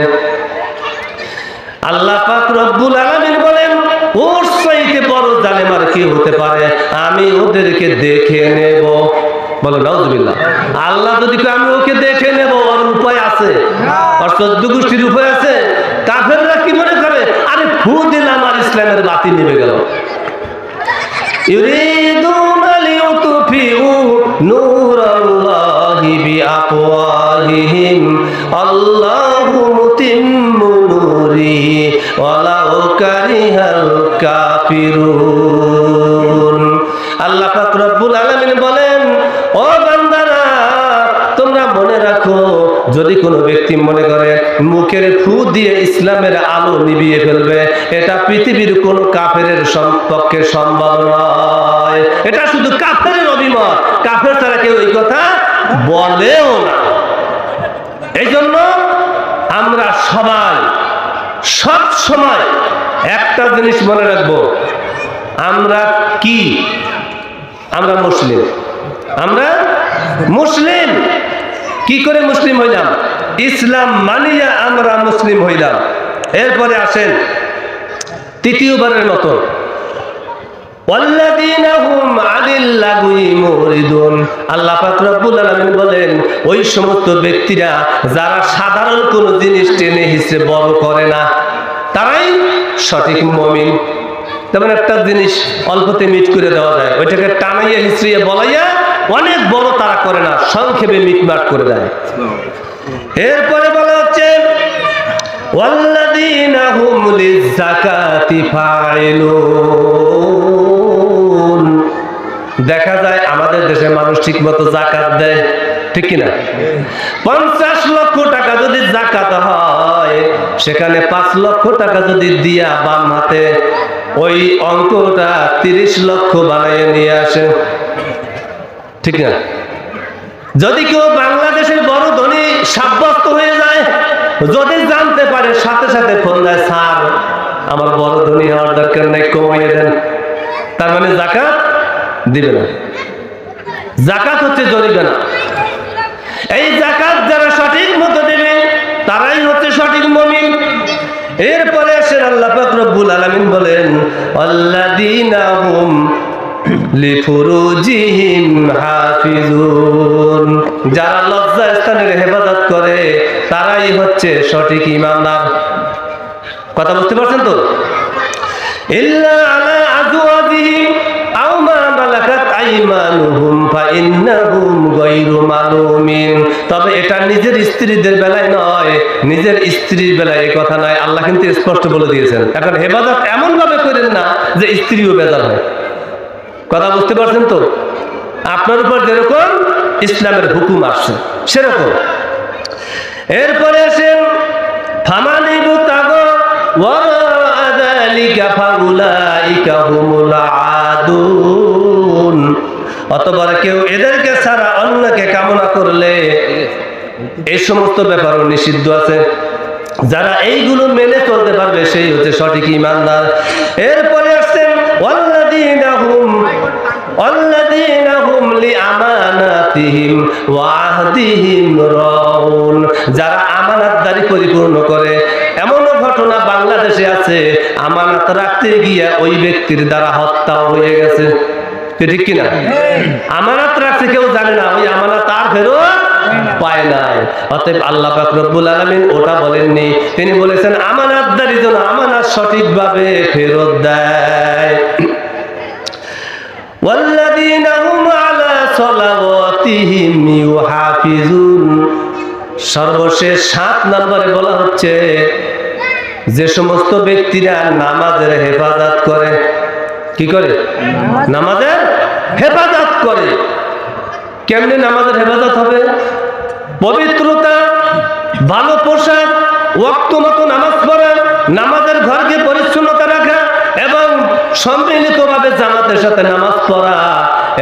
আল্লাহ পাক রব্বুল আলামিন বলেন, ওর চাইতে বড় জালেম আর কি হতে পারে? আমি ওদেরকে দেখে নেব। বলো নাউজুবিল্লাহ। আল্লাহ যদি আমি ওকে দেখে নেব, ওর উপায় আছে? ওর 14 গোষ্ঠীর উপায় আছে? কাফেররা কি মনে করে, আরে ফু দিলাম আর ইসলামের বাতি নিভে গেল। ইউরিদুনা লিউতফিউ নূরাল্লাহি বিআফওয়াহিহিম আল্লাহু মুতিম্মু নূরিহি ওয়ালাউ কারিহাল কাফিরুন। আল্লাহ পাক রব্বুল আলামিন বলেন, ও বান্দারা তোমরা মনে রাখো, যদি কোনো ব্যক্তি মনে করে মুখের ফু দিয়ে ইসলামের আলো নিভিয়ে ফেলবে, এটা পৃথিবীর কোন কাফেরের পক্ষে সম্ভব নয়। এটা শুধু কাফেরের অভিমত, কাফের ছাড়া কেউ এই কথা বলেও না। এই জন্য আমরা সবাই সব সময় একটা জিনিস মনে রাখবো, আমরা কি? আমরা মুসলিম। আমরা মুসলিম। কি করে মুসলিম হইলাম? ইসলাম মানিয়া আমরা মুসলিম হইলাম। এরপরে আসেন তৃতীয়বারের মতো, ওয়াল্লাযীনা হুম আনিল লাগwi মুরিদুন। আল্লাহ পাক রব্বুল আলামিন বলেন, ওই সমস্ত ব্যক্তিরা যারা সাধারণ কোন জিনিস টেনে হিসেবে বড় করে না, তারাই সঠিক মুমিন। তেমন একটা জিনিস অল্পতে মিট করে দেওয়া যায়, ওইটাকে টানাইয়া হিসড়িয়ে বলাইয়া অনেক বড় তারা করে না, সংক্ষেপে মিটমাট করে দেয়। এরপরে বলা হচ্ছে ওয়াল্লাযীনা হুম লিয-যাকাতি ফাইলুন। দেখা যায় আমাদের দেশে মানুষ ঠিকমতো যাকাত দেয়, ঠিক কিনা? 50 লক্ষ টাকা যদি যাকাত হয়, সেখানে 5 লক্ষ টাকা যদি দিয়া বাম হাতে ওই অঙ্কটা 30 লক্ষ বানাইয়ে নিয়ে আসে, ঠিক না? যদি কেউ বাংলাদেশের বড় ধনী সাব্যস্ত হয়ে যায়, যদি জানতে পারে সাথে সাথে ফোন দেয়, স্যার আমার বড় ধনী হওয়ার দরকার নেই, কমিয়ে দেন। তার মানে যাকাত দিবে না। যাকাত হচ্ছে জরিমানা। এই যাকাত যারা সঠিক মতো দেবে তারাই হচ্ছে সঠিক মুমিন। এরপরে আসেন আল্লাহ পাক রব্বুল আলামিন বলেন, আল্লাযীনা হুম লিফুরুজিহিম হাফিজুন। যারা লজ্জা স্থানের হেফাজত করে তারাই হচ্ছে সঠিক ঈমানদার। কথা বুঝতে পারছেন তো? ইল্লা আলা আজওয়াজিহিম আও মা মালাকাত আইমানুহুম ফাইন্নাহুম গায়রু মালুমিন। তবে এটা নিজের স্ত্রীদের বেলায় নয়, নিজের স্ত্রীর বেলায় এই কথা নয়। আল্লাহ কিন্তু স্পষ্ট বলে দিয়েছেন। এখন হেফাজত এমন ভাবে করেন না যে স্ত্রীও বেজার হয়। কথা বুঝতে পারছেন তো? আপনার উপর যেরকম ইসলামের হুকুম আসছে সেরকম। এরপরে আসেন ফামানিবু তাগো ওয়া যালিকা ফাউলাইকা হুমুল আদুন। অতঃপর কেউ এদেরকে ছাড়া অন্যকে কামনা করলে এই সমস্ত ব্যাপারও নিষিদ্ধ আছে। যারা এইগুলো মেনে চলতে পারবে সেই হচ্ছে সঠিক ঈমানদার। এরপরে আসছেন ওয়াল্লাযীনা হুম লিআমানাতিহিম ওয়া আহদিহিম রাউন। যারা আমানতদারি পরিপূর্ণ করে। এমনও ঘটনা বাংলাদেশে আছে, আমানত রাখতে গিয়ে ওই ব্যক্তির দ্বারা হত্যাও হয়ে গেছে, ঠিক কিনা? আমানত রাখছে কেউ জানে না, ওই আমানত আর ফেরত পায় নাই। অতএব আল্লাহ পাক রব্বুল আলামিন ওটা বলেননি, তিনি বলেছেন আমানতদারি যেন আমানত সঠিকভাবে ফেরত দেয়। ওয়াল্লাযীনা হুম আলা সালাওয়াতিহিম ইউহাফিজুন। সর্বশেষ 7 নম্বরে বলা হচ্ছে যে সমস্ত ব্যক্তিরা নামাজের হেফাজত করে। কি করে? নামাজের হেফাজত করে। কেমনে নামাজের হেফাজত হবে? পবিত্রতা, ভালো পোশাক, ওয়াক্ত মতো নামাজ পড়া, নামাজের ঘরকে পরিচ্ছন্নতা রাখা এবং সম্মিলিতভাবে জামাতের সাথে নামাজ পড়া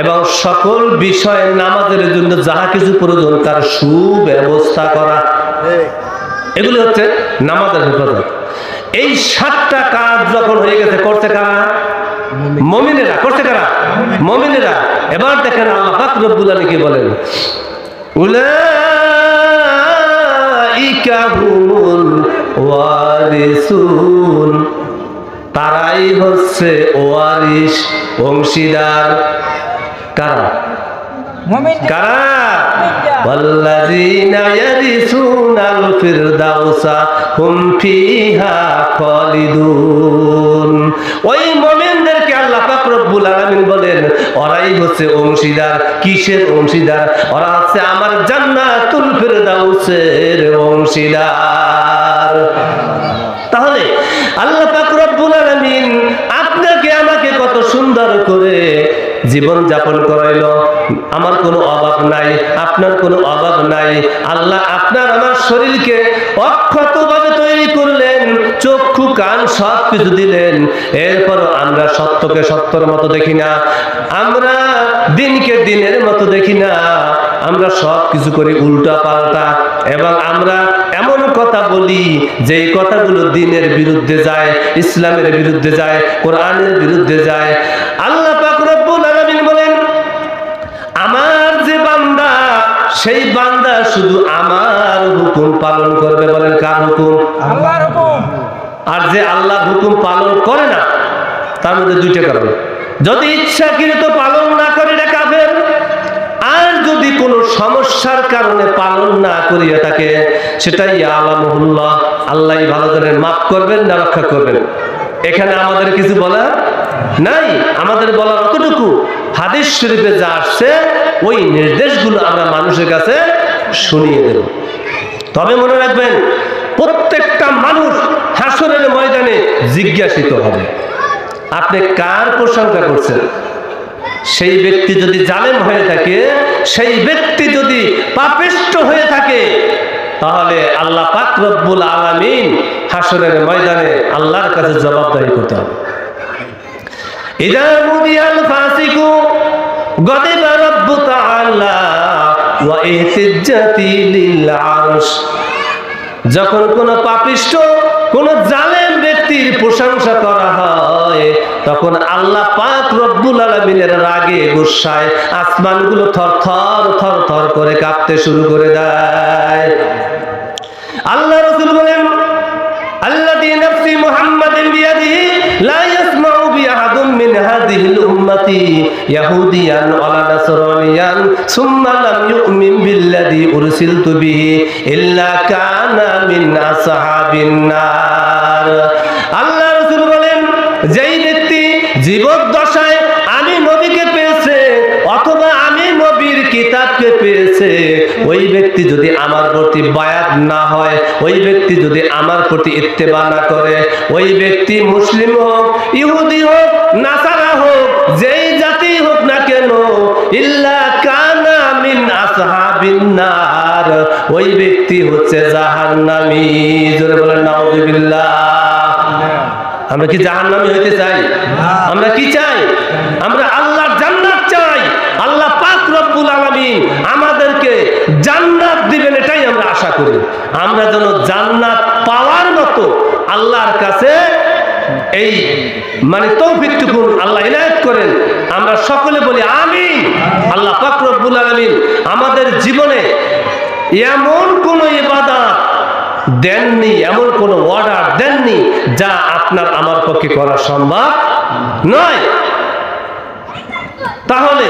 এবং সকল বিষয়ে নামাজের জন্য যাহা কিছু প্রয়োজন তার সুব্যবস্থা করা, এগুলি হচ্ছে নামাজের হেফাজত। এই 7টা কাজ যখন হয়ে গেছে, করছে কারা? মুমিনেরা। করছে কারা? মুমিনেরা। এবার দেখেন আল্লাহ পাক রব্বুল আলামিন কি বলেন, উলাইকা হুমুল ওয়ারিসুন। তারাই হচ্ছে ওয়ারিস, অংশীদার। কারা? মুমিন কারা? ওয়াল্লাযীনা ইয়ারিসুনাল ফিরদাউসা হুম ফিহা খালিদুন। ওই মুমিনদেরকে আল্লাহ পাক রব্বুল আলামিন বলেন ওরাই হচ্ছে অংশীদার। কিসের অংশীদার? ওরা হচ্ছে আমার জান্নাতুল ফিরদাউসের অংশীদার। তাহলে আল্লাহ পাক রব্বুল আলামিন আপনাকে আমাকে কত সুন্দর করে জীবন যাপন করাইলো। আমার কোনো অভাব নাই, আপনার কোনো অভাব নাই। আল্লাহ আপনার আমার শরীরকে অক্ষতভাবে তৈরি করলেন, চক্ষু কান সব কিছু দিলেন। এরপর আমরা সত্যকে সত্যের মতো দেখি না, আমরা দিনকে দিনের মতো দেখি না, আমরা সব কিছু করি উল্টা পাল্টা। এবং আমরা এমন কথা বলি যে কথাগুলো দিনের বিরুদ্ধে যায়, ইসলামের বিরুদ্ধে যায়, কোরআনের বিরুদ্ধে যায়। আল্লাহ পাক রব্বুল আলামিন বলেন আমার যে বান্দা, সেই বান্দা শুধু আমার হুকুম পালন করবে। বলেন কার হুকুম? আল্লাহর হুকুম। আর যে আল্লাহর হুকুম পালন করে না, তার মধ্যে দুইটা কারণ। যদি ইচ্ছাকৃত পালন না করে এটা কাফের, আর যদি কোনো সমস্যার কারণে পালন না করিয়া থাকে সেটাই আলামুল্লাহ, আল্লাহ ভালো জানেন, মাফ করবেন না রক্ষা করবেন। এখানে আমাদের কিছু বলা নাই, আমাদের বলার অতটুকু হাদিস শরীফে যা আসছে ওই নির্দেশগুলো আমরা মানুষের কাছে শুনিয়ে দেব। তবে মনে রাখবেন প্রত্যেকটা মানুষ হাসরের ময়দানে জিজ্ঞাসিত হবে আপনি কার প্রশংসা করছেন। সেই ব্যক্তি যদি জালেম হয়ে থাকে, সেই ব্যক্তি যদি পাপিষ্ঠ হয়ে থাকে, তাহলে আল্লাহ পাক রব্বুল আলামিন হাসরের ময়দানে আল্লাহর কাছে জবাবদারি করতে হবে। ইযা মুদিয়াল ফাসিকু গাদিবা রাব্বু তাআলা ওয়া ইহতিজ্জাতি লিল আরশ। যখন কোন পাপিষ্ঠ, কোন জালেম ব্যক্তির প্রশংসা করা হয়, তখন আল্লাহ পাক রব্বুল আলামিনের রাগে গুসায় আসমানগুলো থরথর থরথর করে কাঁপতে শুরু করে দেয়। আল্লাহ রাসূল বলেন আল্লাযী নাফসি মুহাম্মাদিন বিয়াদিহি লা ইয়াসমাউ বি আহাদুম মিন হাযিহিল উম্মতি ইয়াহুদিয়ান ওয়ালা নাসরানিয়ান সুম্মা লাম ইউমিন বিল্লাযী উরসিলতু বিহি ইল্লা কানা মিন আসহাবিন নার। আল্লাহ রাসূল বলেন যেই ব্যক্তি জীবদ্দশায় আমি নবীকে পেয়েছে অথবা আমি নবীর কিতাবকে পেয়েছে, ওই ব্যক্তি যদি আমার প্রতি বায়াত না হয়, ওই ব্যক্তি যদি আমার প্রতি ইত্তেবা না করে, ওই ব্যক্তি মুসলিম হোক, ইহুদি হোক, নাসারা হোক, যেই জাতি হোক না কেন, ইল্লা কানা মিন আসহাবিন নার, ওই ব্যক্তি হচ্ছে জাহান্নামী। জোরে বলেন নাউযুবিল্লাহ। আমরা কি জাহান্নামী হইতে চাই? আমরা কি চাই? আমরা আল্লাহর জান্নাত চাই। আল্লাহ পাক রব্বুল আলামিন আমাদেরকে জান্নাত দিবেন, এটাই আমরা আশা করি। আমরা যেন জান্নাত পাওয়ার মতো আল্লাহর কাছে এই তৌফিকটুকু আল্লাহ ইনায়েত করেন। আমরা সকলে বলি আমিন। আল্লাহ পাক রব্বুল আলামিন আমাদের জীবনে এমন কোন ইবাদত দেননি, এমন কোন অর্ডার দেননি যা আপনার আমার পক্ষে করা সম্ভব নয়। তাহলে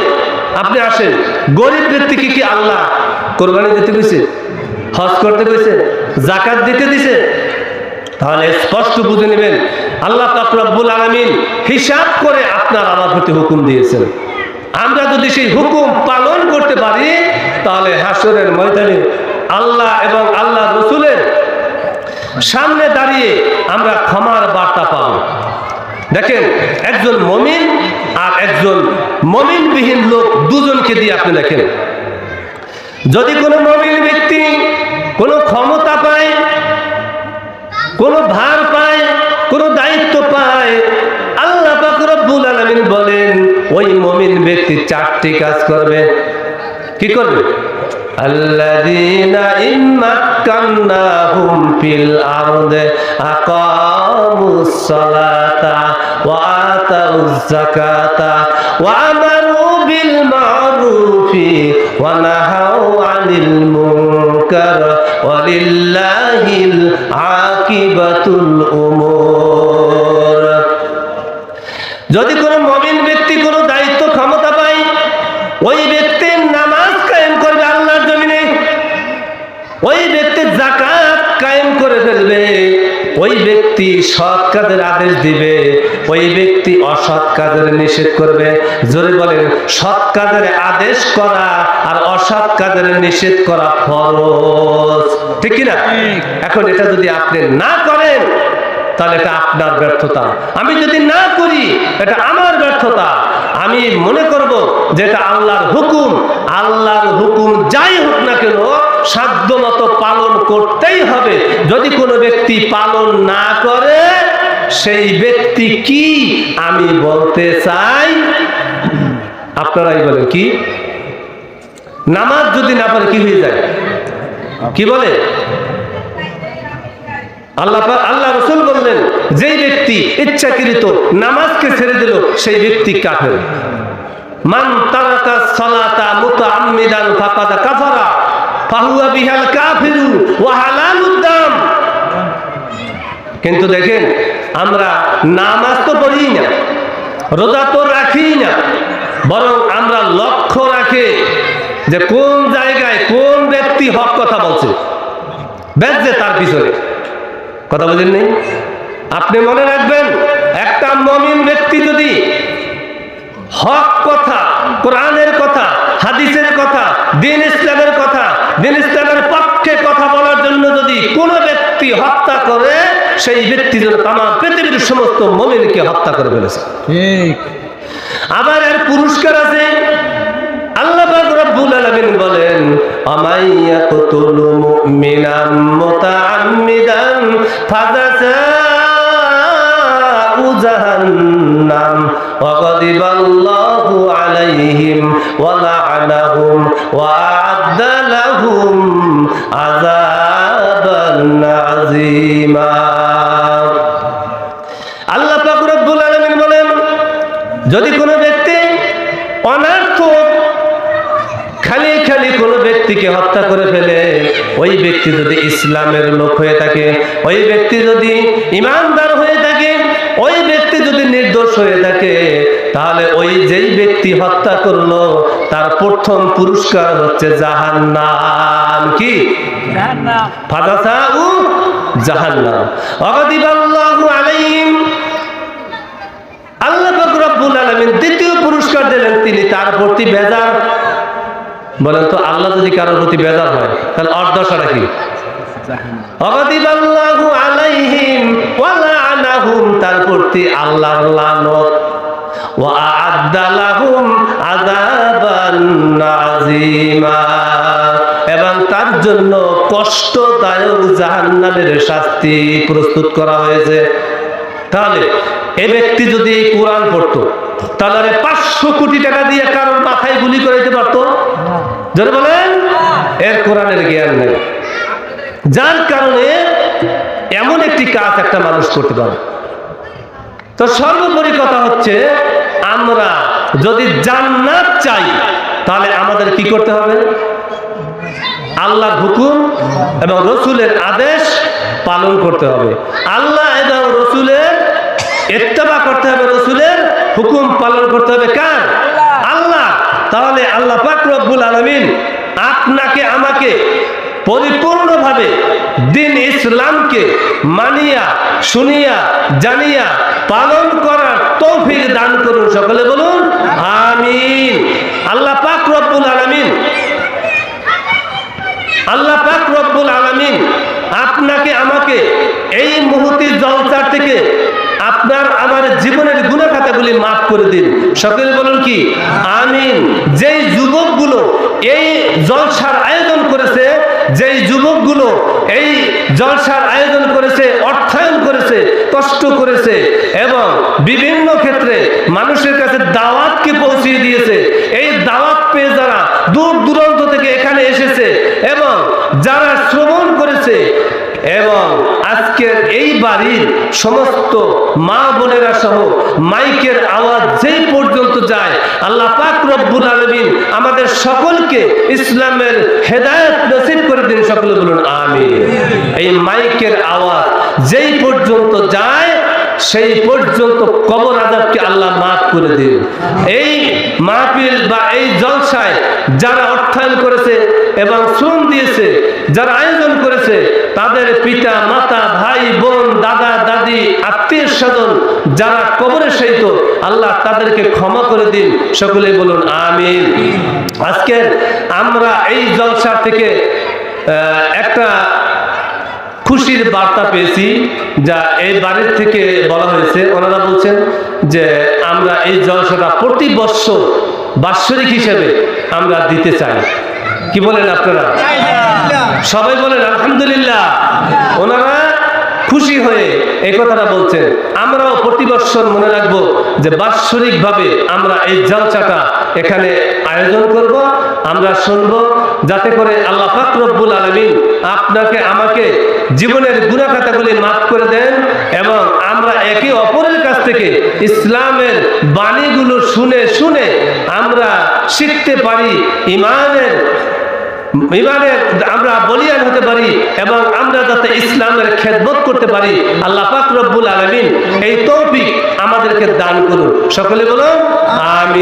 আপনি আসেন, গরিব ব্যক্তিকে কি আল্লাহ কোরবানি দিতে কইছে, হজ করতে কইছে, যাকাত দিতে দিছে? তাহলে স্পষ্ট বুঝে নেবেন আল্লাহ পাক রব্বুল আলামিন হিসাব করে আপনার আমার প্রতি হুকুম দিয়েছেন। আমরা যদি সেই হুকুম পালন করতে পারি, তাহলে হাসরের ময়দানে আল্লাহ এবং আল্লাহ রাসূলের সামনে দাঁড়িয়ে আমরা ক্ষমার বার্তা পাব। দেখেন, একজন মুমিন আর একজন মুমিনবিহীন লোক, দুজনকে দিয়ে আপনি দেখেন, যদি কোনো মুমিন ব্যক্তি কোনো ক্ষমতা পায়, কোনো ভার পায়, কোনো দায়িত্ব পায়, আল্লাহ পাক রব্বুল আলামিন বলেন ওই মুমিন ব্যক্তি চারটি কাজ করবে। কি করবে? আল্লাযীনা ইম্মাক্কান্নাহুম ফিল আরদি আকামুস সালাতা ওয়া আতাউয যাকাতা ওয়া আমারু বিল মা'রুফি ওয়া নাহাউ আনিল মুনকার ওয়া লিল্লাহিল আকিবাতুল উমুর। যদি কোনো মুমিন ব্যক্তি কোনো দায়িত্ব ক্ষমতা পায়, ওই ব্যক্তির নাম ওই ব্যক্তি যাকাত কায়েম করে ফেলবে, ওই ব্যক্তি সৎ কাজের আদেশ দিবে, ওই ব্যক্তি অসৎ কাজের নিষেধ করবে। জোরে বলেন, সৎ কাজের আদেশ করা আর অসৎ কাজের নিষেধ করা ফরজ, ঠিক কি না? এখন এটা যদি আপনি না করেন তাহলে এটা আপনার ব্যর্থতা, আমি যদি না করি এটা আমার ব্যর্থতা। আমি মনে করব যে এটা আল্লাহর হুকুম, আল্লাহর হুকুম যাই হোক না কেন সাধ্য মতো পালন করতেই হবে। যদি কোনো ব্যক্তি পালন না করে সেই ব্যক্তি কি আমি বলতে চাই, আপনারাই বলেন কি? নামাজ যদি না পারে কি হয়ে যায়? কি বলে আল্লাহ রাসূল বললেন, যেই ব্যক্তি ইচ্ছাকৃত নামাজকে ছেড়ে দিল সেই ব্যক্তি কাফের। মান তারাকা সালাতা মুতাআম্মিদান ফাকাদ কাফারা ফাহুয়া বিহাল কাফিরু ওয়া হালালুদ দাম। কিন্তু দেখেন, আমরা নামাজ তো পড়ি না, রোজা তো রাখি না, বরং আমরা লক্ষ্য রাখি যে কোন জায়গায় কোন ব্যক্তি হক কথা বলছে, বেঁচে তার পিছনে কথা বলেন নেই। আপনি মনে রাখবেন, একটা মুমিন ব্যক্তি যদি হক কথা, কোরআনের কথা, হাদিসের কথা, দ্বীন ইসলামের কথা, দ্বীন ইসলামের পক্ষে কথা বলার জন্য যদি কোনো ব্যক্তি হত্যা করে, সেই ব্যক্তি যেন তামাম পৃথিবীর সমস্ত মুমিনকে হত্যা করে ফেলেছে। ঠিক। আবার এর পুরস্কার আছে। আল্লাহ পাক রব্বুল আলামিন বলেন, আমাইয়াকুতুলু মুমিনান মুতাআম্মিদান ফাযাসাউ জাহান্নাম ওয়া গাদিবাল্লাহু আলাইহিম ওয়া লা'নাহুম ওয়া আ'আদ্দা লাহুম আযাবান আযীমা। আল্লাহ পাক রব্বুল আলামিন বলেন, যদি কোনো ব্যক্তি অনার্থক খালি খালি কোনো ব্যক্তিকে হত্যা করে ফেলে, ওই ব্যক্তি যদি ইসলামের লোক হয়ে থাকে, ওই ব্যক্তি যদি ইমানদার হয়ে থাকে, ওই ব্যক্তি যদি নির্দোষ হয়ে থাকে, তাহলে ওই যেই ব্যক্তি হত্যা করলো তার প্রথম পুরস্কার হচ্ছে জাহান্নাম। কি? ফাযাসাউ জাহান্নাম ওয়া গাদিবাল্লাহু আলাইহিম। আল্লাহ পাক রব্বুল আলামিন দ্বিতীয় পুরস্কার দিলেন, তিনি তার প্রতি বেজার। বলেন তো, আল্লাহ যদি কারোর প্রতি বেজার হয় তাহলে অর্ধশাটা কি? গাদিবাল্লাহু আলাইহিম ওয়া লা'নাহুম, তার প্রতি আল্লাহর লানত, ওয়া আ'আদ্দা লাহুম আযাবান আযীমা, এবং তার জন্য কষ্টদায়ক জাহান্নামের শাস্তি প্রস্তুত করা হয়েছে। তাহলে এই ব্যক্তি যদি কোরআন পড়তো তাহলে 500 কোটি টাকা দিয়ে কারোর মাথায় গুলি করে দিতে পারতো? যারা বলেন এর কোরআনের জ্ঞান নেই, যার কারণে এমন একটি কাজ একটা মানুষ করতে পারে। তো সর্বোপরি কথা হচ্ছে, আমরা যদি জান্নাত চাই তাহলে আমাদের কি করতে হবে? আল্লাহর হুকুম এবং রসুলের আদেশ পালন করতে হবে। আল্লাহ এবং রসুলের ইত্তেবা করতে হবে, রসুলের হুকুম পালন করতে হবে। কার? আল্লাহ। তাহলে আল্লাহ পাক রব্বুল আলামিন আপনাকে আমাকে পরিপূর্ণভাবে দ্বীন ইসলামকে মানিয়া শুনিয়া জানিয়া পালন করার তৌফিক দান করুন। সকলে বলুন আমিন। আল্লাহ পাক রব্বুল আলামিন, আল্লাহ পাক রব্বুল আলামিন আপনাকে আমাকে এই মুহূর্তের জলসার থেকে আপনার আমার জীবনের গুনাহ খাতাগুলি মাফ করে দিন। সকলে বলুন কি আমিন। যেই যুবকগুলো এই জলসার আয়োজন করেছে, যেই যুবকগুলো এই জলসার আয়োজন করেছে, অর্থায়ন করেছে, কষ্ট করেছে এবং বিভিন্ন ক্ষেত্রে মানুষের কাছে দাওয়াতকে পৌঁছিয়ে দিয়েছে, এই দাওয়াত পেয়ে যারা দূর দূরান্ত থেকে এখানে এসেছে এবং যারা শ্রবণ করেছে, এবং আজকের এই বাড়ির সমস্ত মা বোনেরা সহ মাইকের আওয়াজ যেই পর্যন্ত যায়, আল্লাহ পাক রব্বুল আলামিন আমাদের সকলকে ইসলামের হেদায়েত নসিব করে দিন। সকলে বলুন আমিন। এই মাইকের আওয়াজ যেই পর্যন্ত যায় সেই পর্যন্ত কবর আযাবকে আল্লাহ মাফ করে দিন। এই মাহফিল বা এই জলসায় যারা অর্থায়ন করেছে এবং শ্রম দিয়েছে, যারা আয়োজন করেছে, তাদের পিতা মাতা ভাই বোন দাদা দাদি আত্মীয় স্বজন যারা কবরে শায়িত, আল্লাহ তাদেরকে ক্ষমা করে দিন। সকলে বলুন আমিন। আজকে আমরা এই জলসা থেকে একটা খুশির বার্তা পেয়েছি, যা এই বাড়ির থেকে বলা হয়েছে। ওনারা বলছেন যে আমরা এই জলসাটা প্রতি বছর বাৎসরিক হিসেবে আমরা দিতে চাই। কি বলেন আপনারা? সবাই বলেন আলহামদুলিল্লাহ। ওনারা খুশি হয়ে এই কথাটা বলছেন। আমরাও প্রতি বছর মনে রাখবো যে বাৎসরিক ভাবে আমরা এই জলসাটা এখানে আয়োজন করব, আমরা শুনবো, যাতে করে আল্লাহ পাক রব্বুল আলামিন আপনাকে আমাকে জীবনের গুনাহ খাতাগুলি মাফ করে দেন এবং আমরা একে অপরের কাছ থেকে ইসলামের বাণীগুলো শুনে শুনে আমরা শিখতে পারি, ইমানের আমরা বলিয়ান হতে পারি এবং আমরা যাতে ইসলামের খেদমত করতে পারি। আল্লাহ পাক রব্বুল আলামিন এই তৌফিক আমাদেরকে দান করুন। সকলে বলুন আমিন।